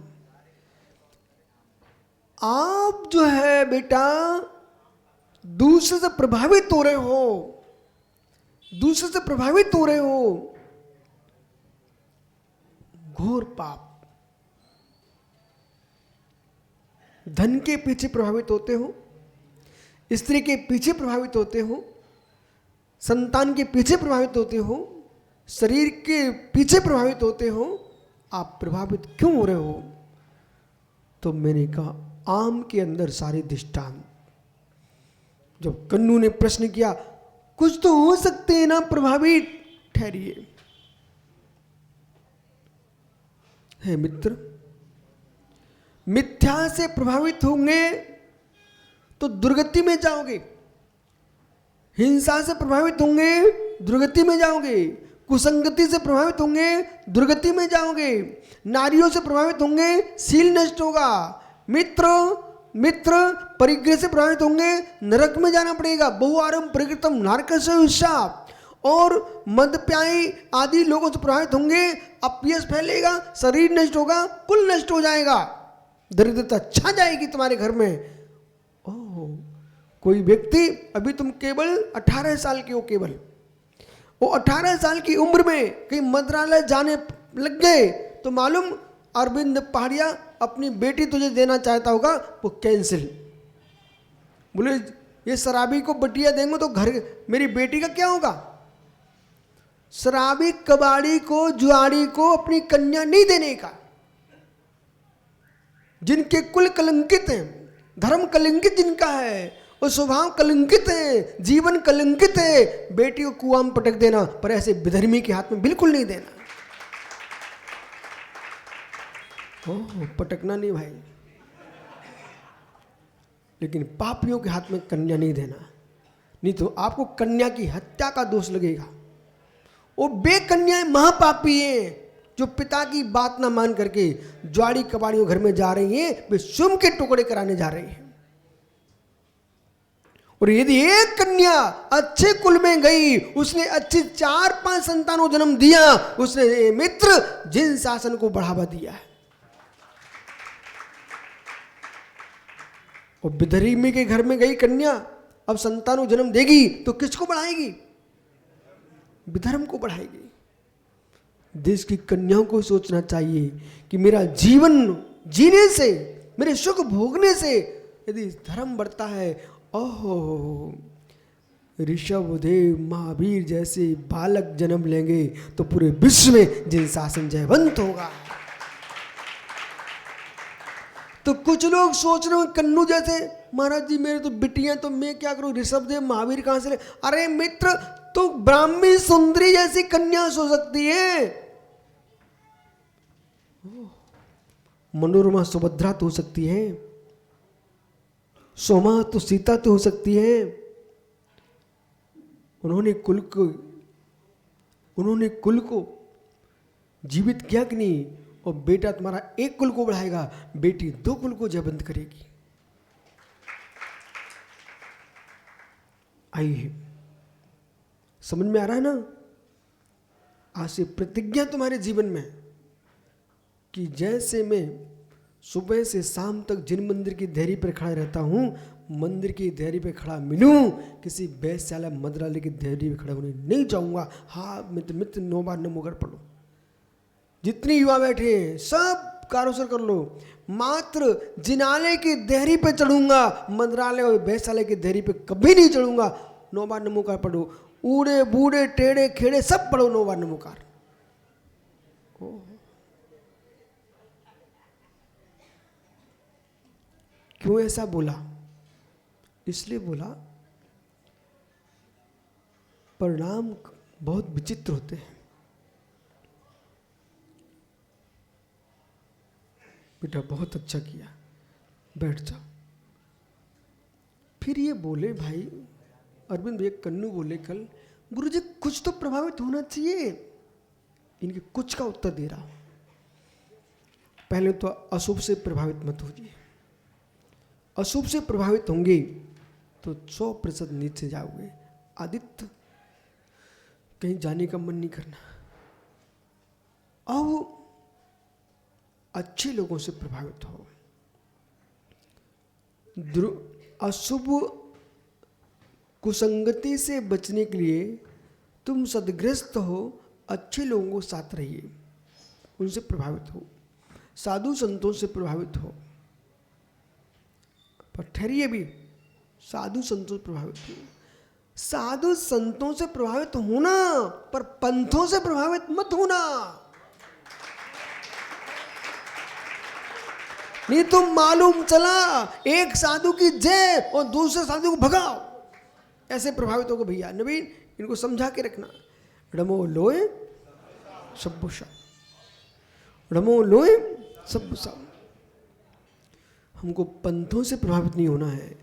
आप जो है बेटा दूसरे से प्रभावित हो रहे हो, दूसरे से प्रभावित हो रहे हो, घोर पाप। धन के पीछे प्रभावित होते हो, स्त्री के पीछे प्रभावित होते हो, संतान के पीछे प्रभावित होते हो, शरीर के पीछे प्रभावित होते हो। आप प्रभावित क्यों हो रहे हो? तो मैंने कहा आम के अंदर सारे दृष्टांत। जब कन्नू ने प्रश्न किया कुछ तो हो सकते हैं ना प्रभावित, ठहरिए है मित्र। मिथ्या से प्रभावित होंगे तो दुर्गति में जाओगे, हिंसा से प्रभावित होंगे दुर्गति में जाओगे, कुसंगति से प्रभावित होंगे दुर्गति में जाओगे, नारियों से प्रभावित होंगे शील नष्ट होगा, मित्र परिग्रह से प्रभावित होंगे नरक में जाना पड़ेगा। बहुआरम प्रकृतम नारकस्य शाप। और मद्यपायी आदि लोगों से प्रभावित होंगे, अपयश फैलेगा, शरीर नष्ट होगा, कुल नष्ट हो जाएगा, दरिद्रता छा जाएगी तुम्हारे घर में। ओह, कोई व्यक्ति, अभी तुम केवल 18 साल के हो, केवल वो 18 साल की उम्र में कहीं मंत्रालय जाने लग गए तो मालूम अरविंद पहाड़िया अपनी बेटी तुझे देना चाहता होगा, वो कैंसिल। बोले ये शराबी को बटिया देंगे तो घर मेरी बेटी का क्या होगा। शराबी कबाड़ी को, जुआड़ी को अपनी कन्या नहीं देने का। जिनके कुल कलंकित हैं, धर्म कलंकित जिनका है, और स्वभाव कलंकित है, जीवन कलंकित है, बेटी को कुआं में पटक देना, पर ऐसे विधर्मी के हाथ में बिल्कुल नहीं देना। ओह, पटकना नहीं भाई, लेकिन पापियों के हाथ में कन्या नहीं देना, नहीं तो आपको कन्या की हत्या का दोष लगेगा। वो बेकन्याएं महापापी हैं जो पिता की बात ना मान करके ज्वाड़ी कबाड़ियों घर में जा रही हैं, वे सुम के टुकड़े कराने जा रही हैं। और यदि एक कन्या अच्छे कुल में गई, उसने अच्छी 4-5 संतानों को जन्म दिया, उसने मित्र जिन शासन को बढ़ावा दिया है। और विधर्मी के घर में गई कन्या अब संतानों जन्म देगी तो किसको बढ़ाएगी? विधर्म को बढ़ाएगी। देश की कन्याओं को सोचना चाहिए कि मेरा जीवन जीने से, मेरे सुख भोगने से यदि धर्म बढ़ता है, ओहो, ऋषभदेव महावीर जैसे बालक जन्म लेंगे तो पूरे विश्व में जिन शासन जयवंत होगा। तो कुछ लोग सोच रहे हो कन्नू जैसे, महाराज जी मेरे तो बिटियां, तो मैं क्या करूं, ऋषभदेव महावीर कहां से ले? अरे मित्र, तो ब्राह्मी सुंदरी जैसी कन्या हो सकती है, मनोरमा सुभद्रा तो हो सकती है, सोमा तो सीता तो हो सकती है। उन्होंने कुल को जीवित किया कि नहीं? और बेटा तुम्हारा एक कुल को बढ़ाएगा, बेटी 2 कुल को जयवंत करेगी। आइए, समझ में आ रहा है ना? आज से प्रतिज्ञा तुम्हारे जीवन में कि जैसे मैं सुबह से शाम तक जिन मंदिर की देहरी पर खड़ा रहता हूं, मंदिर की देहरी पे खड़ा मिलूं, किसी वैश्यालय मंत्रालय की देहरी पे खड़ा होने नहीं चाहूंगा। हाँ मित्र 9 बार नमो कर पढ़ो। जितनी युवा बैठे हैं सब कारोसर कर लो। मात्र जिनालय की देहरी पे चढ़ूंगा, मंत्रालय और वैश्यालय की देहरी पे कभी नहीं चढ़ूंगा। 9 बार नमोकार पढ़ो। ऊड़े बूढ़े टेढ़े खेड़े सब पढ़ो 9 बार नमोकार। क्यों ऐसा बोला? इसलिए बोला परिणाम बहुत विचित्र होते हैं। बेटा बहुत अच्छा किया, बैठ जाओ। फिर ये बोले भाई अरविंद भैया, कन्नू बोले कल, गुरुजी कुछ तो प्रभावित होना चाहिए। इनके कुछ का उत्तर दे रहा हूं। पहले तो अशुभ से प्रभावित मत होइए। अशुभ से प्रभावित होंगे तो 100% नीचे जाओगे। आदित्य कहीं जाने का मन नहीं करना। अब अच्छे लोगों से प्रभावित हो। अशुभ कुसंगति से बचने के लिए तुम सदग्रस्त हो, अच्छे लोगों के साथ रहिए, उनसे प्रभावित हो, साधु संतों से प्रभावित हो। पर ठहरिए भी, साधु संतों से प्रभावित हो। साधु संतों से प्रभावित होना, पर पंथों से प्रभावित मत होना। नहीं तो मालूम चला एक साधु की जय और दूसरे साधु को भगाओ, ऐसे प्रभावित होगा। भैया नवीन, इनको समझा के रखना। रमो लोए सब्बुसा, रमो लोए सब्बुसा। हमको पंथों से प्रभावित नहीं होना है,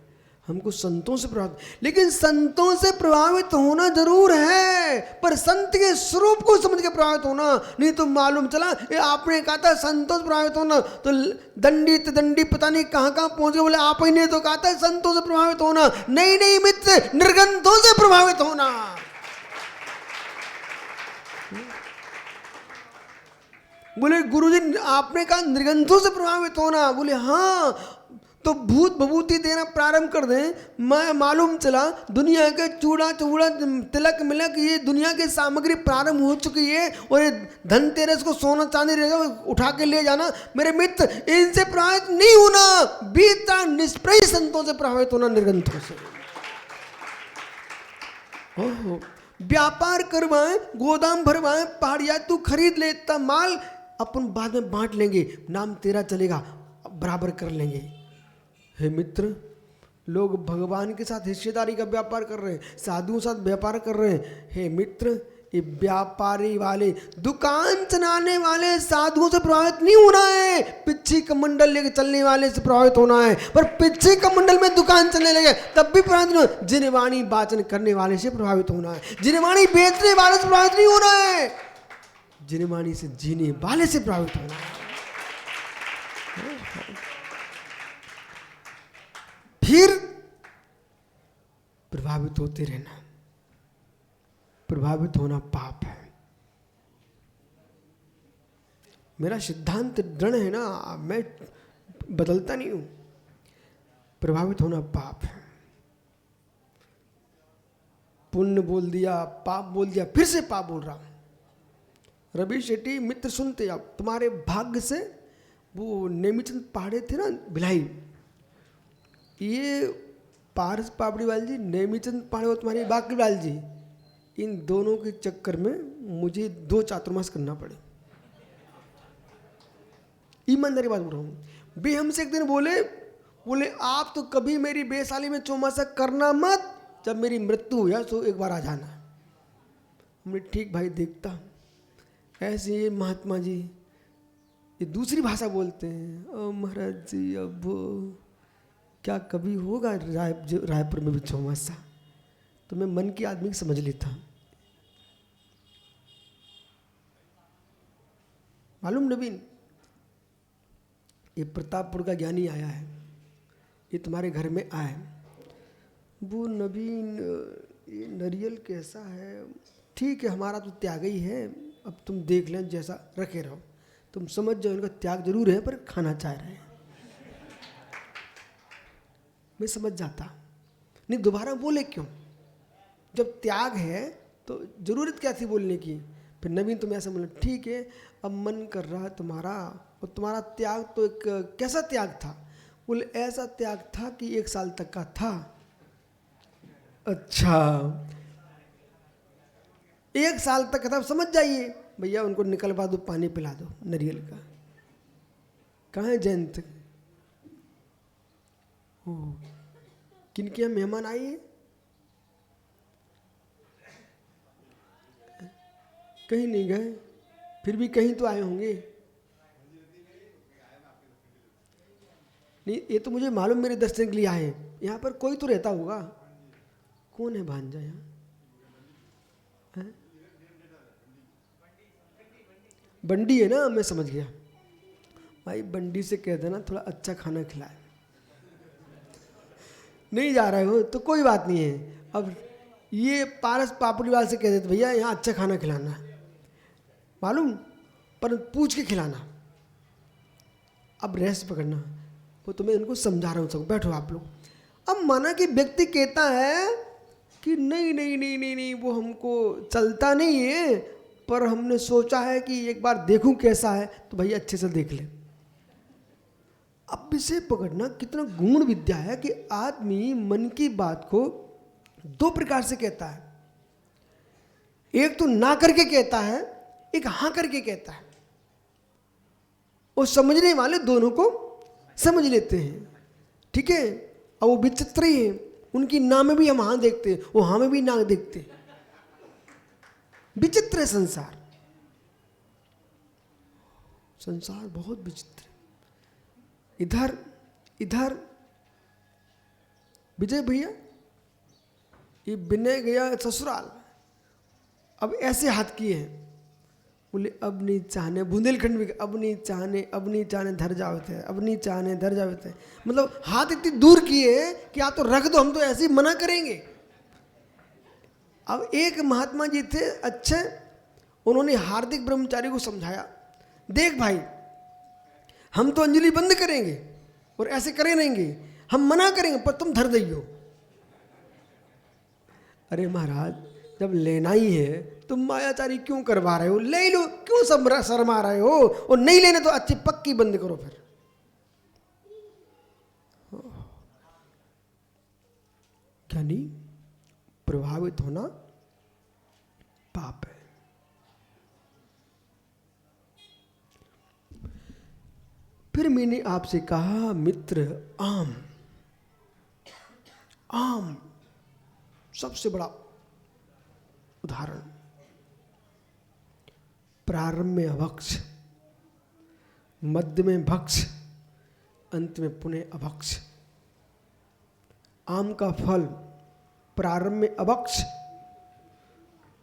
हमको संतों से प्रभावित। लेकिन संतों से प्रभावित होना जरूर है, पर संत के स्वरूप को समझ के प्रभावित होना। नहीं तो मालूम चला ये आपने कहा था संतों से प्रभावित होना, तो दंडी पता नहीं कहां कहां पहुंच गए। बोले आप ही ने तो कहा था संतों से प्रभावित होना। नहीं नहीं मित्र, निर्गंथों से प्रभावित होना। बोले गुरुजी आपने कहा निर्ग्रंथों से प्रभावित होना, बोले हाँ, तो भूत भभूति देना प्रारंभ कर दें, मैं मालूम चला दुनिया के चूड़ा चूड़ा तिलक मिलक ये दुनिया की सामग्री प्रारंभ हो चुकी है, और ये धनतेरस को सोना चांदी रहेगा उठा के ले जाना। मेरे मित्र इनसे प्रभावित नहीं होना, बीता निष्प्रय संतों से प्रभावित होना, निर्ग्रंथों से। ओहो, व्यापार करवाएं, गोदाम भरवाएं, पहाड़िया तू खरीद ले, इतना माल अपन बाद में बांट लेंगे, नाम तेरा चलेगा, बराबर कर लेंगे। हे मित्र, लोग भगवान के साथ हिस्सेदारी का व्यापार कर रहे हैं, साधुओं के साथ व्यापार कर रहे हैं। हे मित्र, ये व्यापारी वाले दुकान चलाने वाले साधुओं से प्रभावित नहीं होना है, पिच्छी कमंडल लेके चलने वाले से प्रभावित होना है। पर पिच्छी कमंडल में दुकान चलने लगे तब भी प्रभावित नहीं होना, जिनवाणी वाचन करने वाले से प्रभावित होना है, जिनवाणी बेचने वाले से प्रभावित नहीं होना है, जिनवाणी से जीने वाले से प्रभावित होना है। फिर प्रभावित होते रहना। प्रभावित होना पाप है। मेरा सिद्धांत दृढ़ है ना, मैं बदलता नहीं हूं। प्रभावित होना पाप है। पुण्य बोल दिया, पाप बोल दिया, फिर से पाप बोल रहा हूं। रवि शेट्टी मित्र सुनते आप, तुम्हारे भाग्य से वो नेमीचंद पहाड़े थे ना भिलाई, ये पारस पापड़ीवाल जी, नेमीचंद पहाड़े और तुम्हारी बाकलीवाल जी, इन दोनों के चक्कर में मुझे 2 चातुर्मास करना पड़े। ईमानदारी बात बोल रहा हूँ। वे हमसे एक दिन बोले आप तो कभी मेरी बेसाली में चौमासा करना मत, जब मेरी मृत्यु हो जाए तो एक बार आ जाना। हमने ठीक भाई देखता। ऐसे ये महात्मा जी ये दूसरी भाषा बोलते हैं, ओ महाराज जी अब क्या कभी होगा रायपुर में भी चौमासा? तो मैं मन की आदमी समझ लेता। मालूम नवीन, ये प्रतापपुर का ज्ञानी आया है, ये तुम्हारे घर में आया। वो नवीन ये नरियल कैसा है? ठीक है, हमारा तो त्याग ही है, अब तुम देख लें, जैसा रखे रहो। तुम समझ जाओ इनका त्याग जरूर है, पर खाना चाह रहे हैं। मैं समझ जाता, नहीं दोबारा बोले क्यों? जब त्याग है तो जरूरत क्या थी बोलने की? फिर नवीन तुम्हें ऐसा बोला, ठीक है अब मन कर रहा है तुम्हारा, और तुम्हारा त्याग तो एक कैसा त्याग था? बोले ऐसा त्याग था कि 1 साल तक का था। अच्छा 1 साल तक का था, समझ जाइए भैया, उनको निकलवा दो, पानी पिला दो नारियल का। कहाँ है जयंत? किनके यहाँ मेहमान आए हैं? कहीं नहीं गए, फिर भी कहीं तो आए होंगे। नहीं ये तो मुझे मालूम, मेरे दर्शन के लिए आए हैं। यहाँ पर कोई तो रहता होगा। कौन है भांजा यहाँ? बंडी है ना, मैं समझ गया भाई। बंडी से कह देना थोड़ा अच्छा खाना खिलाए। नहीं जा रहे हो तो कोई बात नहीं है। अब ये पारस पापड़ीवाल से कह देते भैया यहाँ अच्छा खाना खिलाना है, मालूम, पर पूछ के खिलाना। अब रेस्ट पकड़ना, वो तो मैं इनको समझा रहा हूँ सब। बैठो आप लोग। अब माना कि व्यक्ति कहता है कि नहीं नहीं नहीं नहीं नहीं वो हमको चलता नहीं है, पर हमने सोचा है कि एक बार देखूं कैसा है, तो भैया अच्छे से देख ले। अब इसे पकड़ना कितना गूढ़ विद्या है कि आदमी मन की बात को 2 प्रकार से कहता है। एक तो ना करके कहता है, एक हाँ करके कहता है। और समझने वाले दोनों को समझ लेते हैं, ठीक है। अब वो विचित्र ही है, उनकी ना में भी हम हाँ देखते हैं, वो हाँ में भी ना देखते हैं। विचित्र है संसार, संसार बहुत विचित्र। इधर इधर विजय भैया, ये विनय गया ससुराल, अब ऐसे हाथ किए हैं, बोले अब नहीं चाहने, बुंदेलखंड में अब नहीं चाहने, अब नहीं चाहने धर जाते हैं, अब नहीं चाहने धर जाते हैं। मतलब हाथ इतनी दूर किए कि आप तो रख दो, हम तो ऐसे ही मना करेंगे। अब एक महात्मा जी थे अच्छे, उन्होंने हार्दिक ब्रह्मचारी को समझाया, देख भाई, हम तो अंजलि बंद करेंगे और ऐसे करे रहेंगे, हम मना करेंगे पर तुम धर दइयो। अरे महाराज, जब लेना ही है तुम मायाचारी क्यों करवा रहे हो? ले लो, क्यों सब शर्मा रहे हो? और नहीं लेने तो अच्छी पक्की बंद करो फिर। क्या नहीं, प्रभावित होना पाप है। फिर मैंने आपसे कहा मित्र, आम सबसे बड़ा उदाहरण, प्रारंभ में अभक्ष, मध्य में भक्ष, अंत में पुनः अभक्ष। आम का फल प्रारंभ में अभक्ष,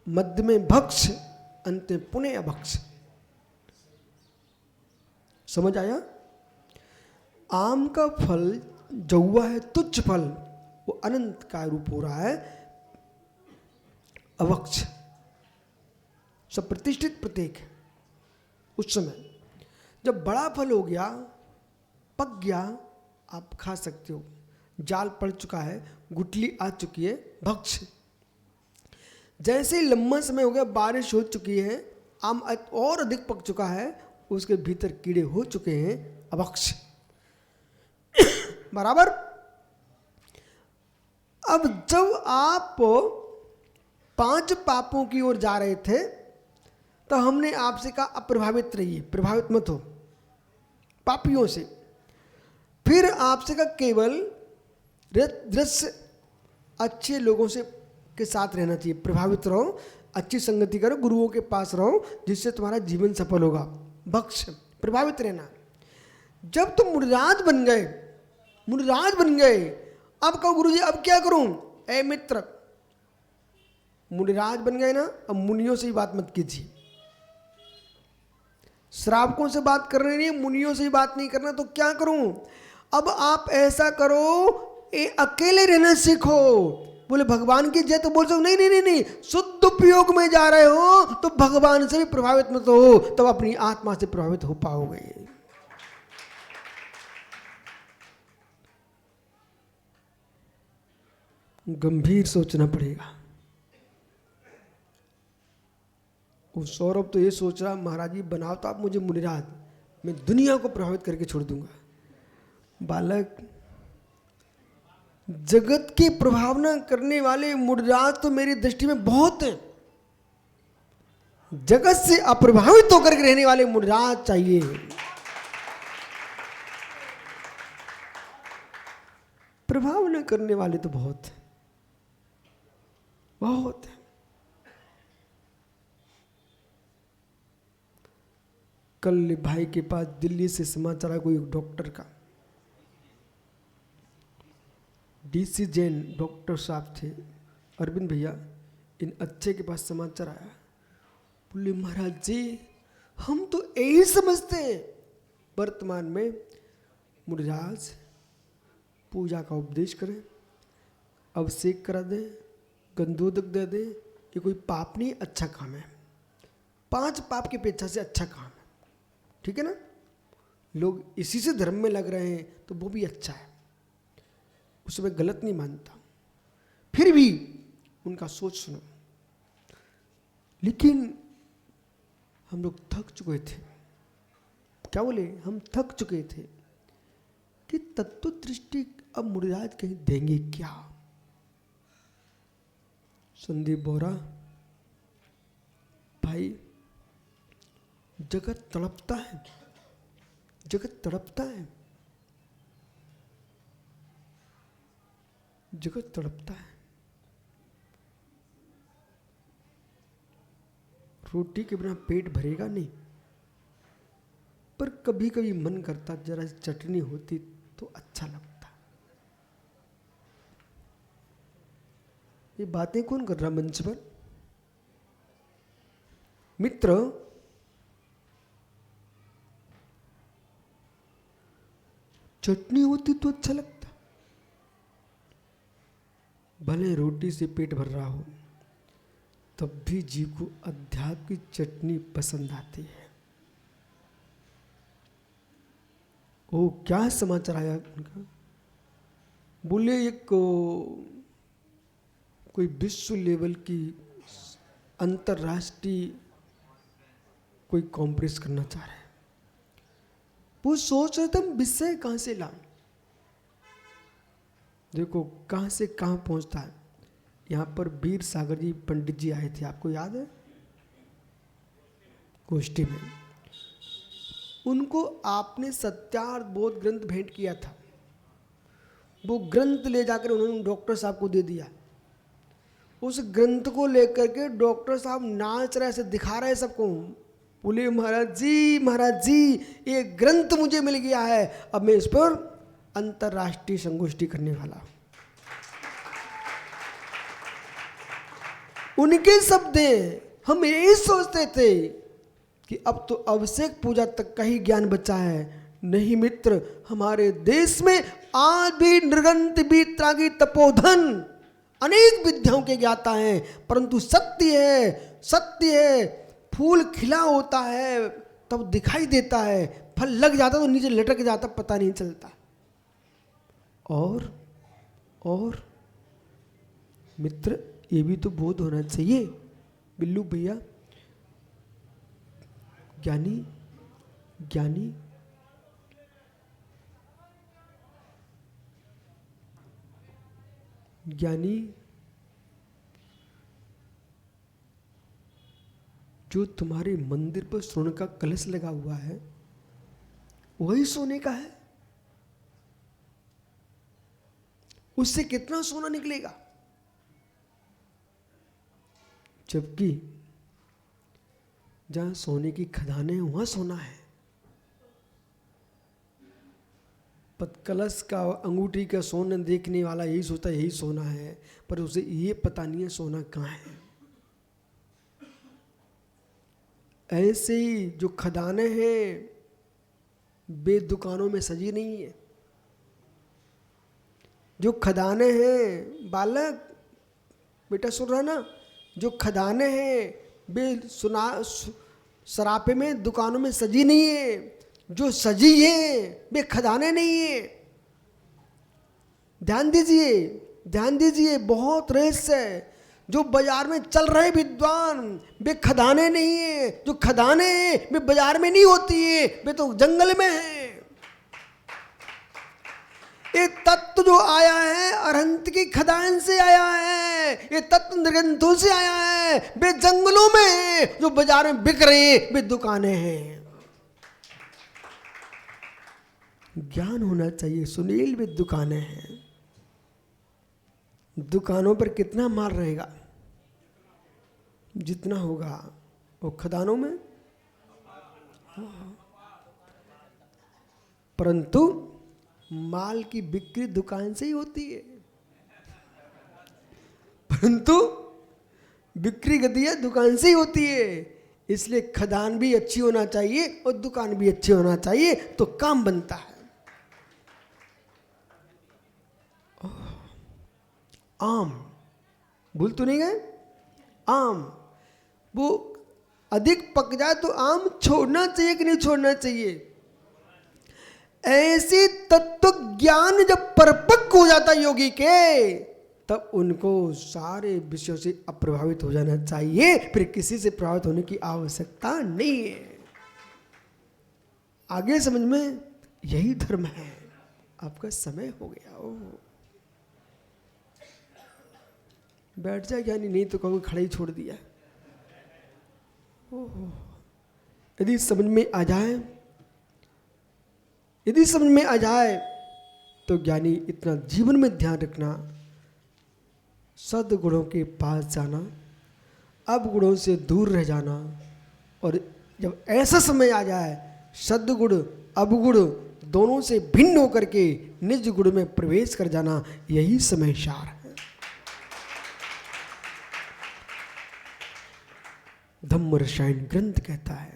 मध्य में भक्ष, अंत में पुनः अभक्ष। समझ आया? आम का फल जो हुआ है तुच्छ फल, वो अनंत का रूप हो रहा है अभक्ष, सब प्रतिष्ठित प्रतीक है। उस समय जब बड़ा फल हो गया, पक गया, आप खा सकते हो, जाल पड़ चुका है, गुठली आ चुकी है, भक्ष। जैसे ही लंबा समय हो गया, बारिश हो चुकी है, आम और अधिक पक चुका है, उसके भीतर कीड़े हो चुके हैं, अभक्ष। बराबर। अब जब आप 5 पापों की ओर जा रहे थे तो हमने आपसे कहा अप्रभावित रहिए, प्रभावित मत हो पापियों से। फिर आपसे कहा केवल दृश्य अच्छे लोगों से के साथ रहना चाहिए, प्रभावित रहो, अच्छी संगति करो, गुरुओं के पास रहो, जिससे तुम्हारा जीवन सफल होगा। भक्ष, प्रभावित रहना। जब तुम मुनिराज बन गए, अब कहो गुरुजी अब क्या करूं? ए मित्र, मुनिराज बन गए ना, अब मुनियों से ही बात मत कीजिए। श्रावकों से बात कर रहे नहीं, मुनियों से ही बात नहीं करना, तो क्या करूं? अब आप ऐसा करो, अकेले रहना सीखो। बोले भगवान की जय, तो बोल सकते नहीं नहीं नहीं नहीं, शुद्ध उपयोग में जा रहे हो तो भगवान से भी प्रभावित मत हो, तब तो अपनी आत्मा से प्रभावित हो पाओगे। गंभीर सोचना पड़ेगा। वो सौरभ तो ये सोच रहा, महाराज जी बनाओ तो आप मुझे मुनिराज, मैं दुनिया को प्रभावित करके छोड़ दूंगा। बालक, जगत की प्रभावना करने वाले मुनिराज तो मेरी दृष्टि में बहुत हैं। जगत से अप्रभावित होकर के रहने वाले मुनिराज चाहिए। प्रभावना करने वाले तो बहुत है। कल भाई के पास दिल्ली से समाचार आया, कोई डॉक्टर का, डीसी जैन डॉक्टर साहब थे, अरविंद भैया, इन अच्छे के पास समाचार आया। बोले महाराज जी, हम तो यही समझते हैं वर्तमान में मुनिराज पूजा का उपदेश करें, अभिषेक करा दें, गंधोदक दे दें, ये कोई पाप नहीं, अच्छा काम है। 5 पाप की अपेक्षा से अच्छा काम है, ठीक है ना? लोग इसी से धर्म में लग रहे हैं तो वो भी अच्छा है, उसमें गलत नहीं मानता। फिर भी उनका सोच सुनो। लेकिन हम लोग थक चुके थे। क्या बोले? हम थक चुके थे कि तत्व दृष्टि अब मुनिराज कहीं देंगे क्या? संदीप बोरा, भाई जगत तड़पता है, जगत तड़पता है, जगत तड़पता है। रोटी के बिना पेट भरेगा नहीं, पर कभी कभी मन करता जरा चटनी होती तो अच्छा लगता। ये बातें कौन कर रहा मंच पर? मित्र, चटनी होती तो अच्छा लगता। भले रोटी से पेट भर रहा हो, तब भी जीव को अध्यात्म की चटनी पसंद आती है। ओ क्या समाचार आया उनका? बोले एक कोई विश्व लेवल की अंतर्राष्ट्रीय कोई कॉन्फ्रेंस करना चाह रहे हैं। वो सोच रहे थे हम विषय कहाँ से लाएं। देखो कहाँ से कहाँ पहुँचता है। यहाँ पर वीर सागर जी पंडित जी आए थे, आपको याद है, गोष्ठी में। उनको आपने सत्यार्थ बोध ग्रंथ भेंट किया था। वो ग्रंथ ले जाकर उन्होंने डॉक्टर साहब को दे दिया। उस ग्रंथ को लेकर के डॉक्टर साहब नाच रहे, ऐसे दिखा रहे सबको। बोले महाराज जी ये ग्रंथ मुझे मिल गया है, अब मैं इस पर अंतर्राष्ट्रीय संगोष्ठी करने वाला। उनके शब्द हैं। हम यही सोचते थे कि अब तो अभिषेक पूजा तक का ही ज्ञान बचा है। नहीं मित्र, हमारे देश में आज भी नृगंत बीतरागी तपोधन अनेक विद्याओं के ज्ञाता हैं, परंतु सत्य है फूल खिला होता है तब दिखाई देता है, फल लग जाता तो नीचे लटक जाता, पता नहीं चलता। और मित्र ये भी तो बोध होना चाहिए बिल्लू भैया। ज्ञानी जो तुम्हारे मंदिर पर सोने का कलश लगा हुआ है वही सोने का है। उससे कितना सोना निकलेगा? जबकि जहां सोने की खदानें हैं वहां सोना है। कलश का अंगूठी का सोना देखने वाला यही सोचता है यही सोना है, पर उसे ये पता नहीं है सोना कहाँ है। ऐसे ही जो खदानें हैं वे दुकानों में सजी नहीं है। जो खदानें हैं, बालक बेटा सुन रहा ना, जो खदानें हैं वे सरापे में दुकानों में सजी नहीं है। जो सजी है वे खदानें नहीं है। ध्यान दीजिए, बहुत रहस्य है। जो बाजार में चल रहे विद्वान वे खदाने नहीं है। जो खदाने वे बाजार में नहीं होती है, वे तो जंगल में है। ये तत्व जो आया है अरहंत की खदान से आया है, ये तत्व नृगंथों से आया है। वे जंगलों में है, जो बाजार में बिक रहे हैं वे दुकानें हैं। ज्ञान होना चाहिए सुनील, वे दुकानें हैं। दुकानों पर कितना माल रहेगा? जितना होगा वो खदानों में। परंतु माल की बिक्री दुकान से ही होती है। परंतु बिक्री गतियां दुकान से ही होती है। इसलिए खदान भी अच्छी होना चाहिए और दुकान भी अच्छी होना चाहिए तो काम बनता है। आम भूल तो नहीं गए? आम वो अधिक पक जाए तो आम छोड़ना चाहिए कि नहीं छोड़ना चाहिए? ऐसे तत्व ज्ञान जब परिपक्व हो जाता योगी के, तब उनको सारे विषयों से अप्रभावित हो जाना चाहिए। फिर किसी से प्रभावित होने की आवश्यकता नहीं है। आगे समझ में यही धर्म है। आपका समय हो गया। ओह बैठ जा ज्ञानी, नहीं तो कहोगे खड़े ही छोड़ दिया। यदि समझ में आ जाए तो ज्ञानी इतना जीवन में ध्यान रखना, सद्गुणों के पास जाना, अवगुणों से दूर रह जाना। और जब ऐसा समय आ जाए सद्गुण अवगुण दोनों से भिन्न होकर के निज गुण में प्रवेश कर जाना, यही समय सार है। धम्म रसायन ग्रंथ कहता है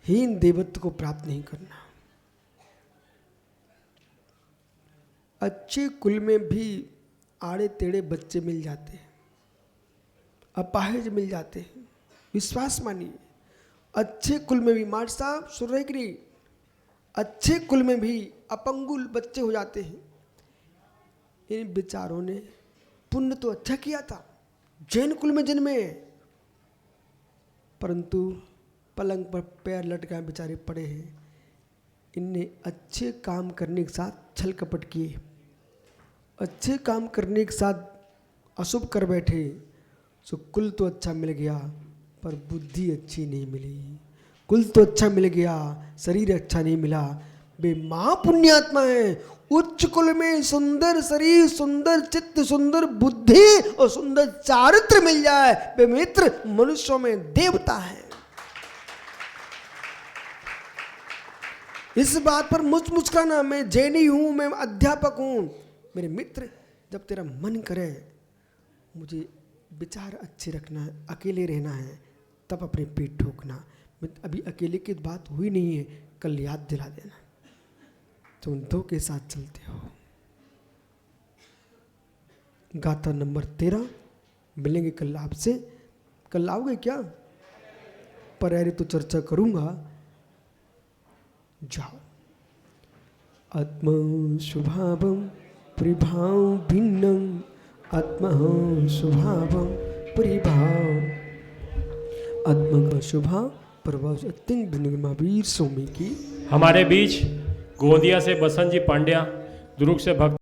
हीन देवत्व को प्राप्त नहीं करना। अच्छे कुल में भी आड़े टेढ़े बच्चे मिल जाते हैं, अपाहिज मिल जाते हैं। विश्वास मानिए, अच्छे कुल में भी मार साहब सुन रहे कि नहीं, अच्छे कुल में भी अपंगुल बच्चे हो जाते हैं। इन बेचारों ने पुण्य तो अच्छा किया था, जैन कुल में जन्मे, परंतु पलंग पर पैर लटकाए बेचारे पड़े हैं। इनने अच्छे काम करने के साथ छल कपट किए, अच्छे काम करने के साथ अशुभ कर बैठे, सो कुल तो अच्छा मिल गया पर बुद्धि अच्छी नहीं मिली। कुल तो अच्छा मिल गया, शरीर अच्छा नहीं मिला। वे महापुण्यात्मा है, उच्च कुल में सुंदर शरीर, सुंदर चित्त, सुंदर बुद्धि और सुंदर चारित्र मिल जाए, वे मित्र मनुष्यों में देवता है। इस बात पर मुस्कुराना, मैं जैनी हूं, मैं अध्यापक हूं। मेरे मित्र, जब तेरा मन करे मुझे विचार अच्छे रखना है, अकेले रहना है, तब अपने पेट ठोकना। अभी अकेले की बात हुई नहीं है, कल याद दिला देना। तुम दो के साथ चलते हो। गाथा नंबर 13। मिलेंगे कल आपसे। कल आओगे क्या? पर तो चर्चा करूंगा। जाओ। आत्मा स्वभावं परिभाव भिन्नं, आत्मा स्वभावं परिभाव, आत्मा का स्वभाव प्रभाव अत्यंत भिन्न। महावीर स्वामी की। हमारे बीच गोंदिया से बसंत जी पांड्या, दुर्ग से भक्त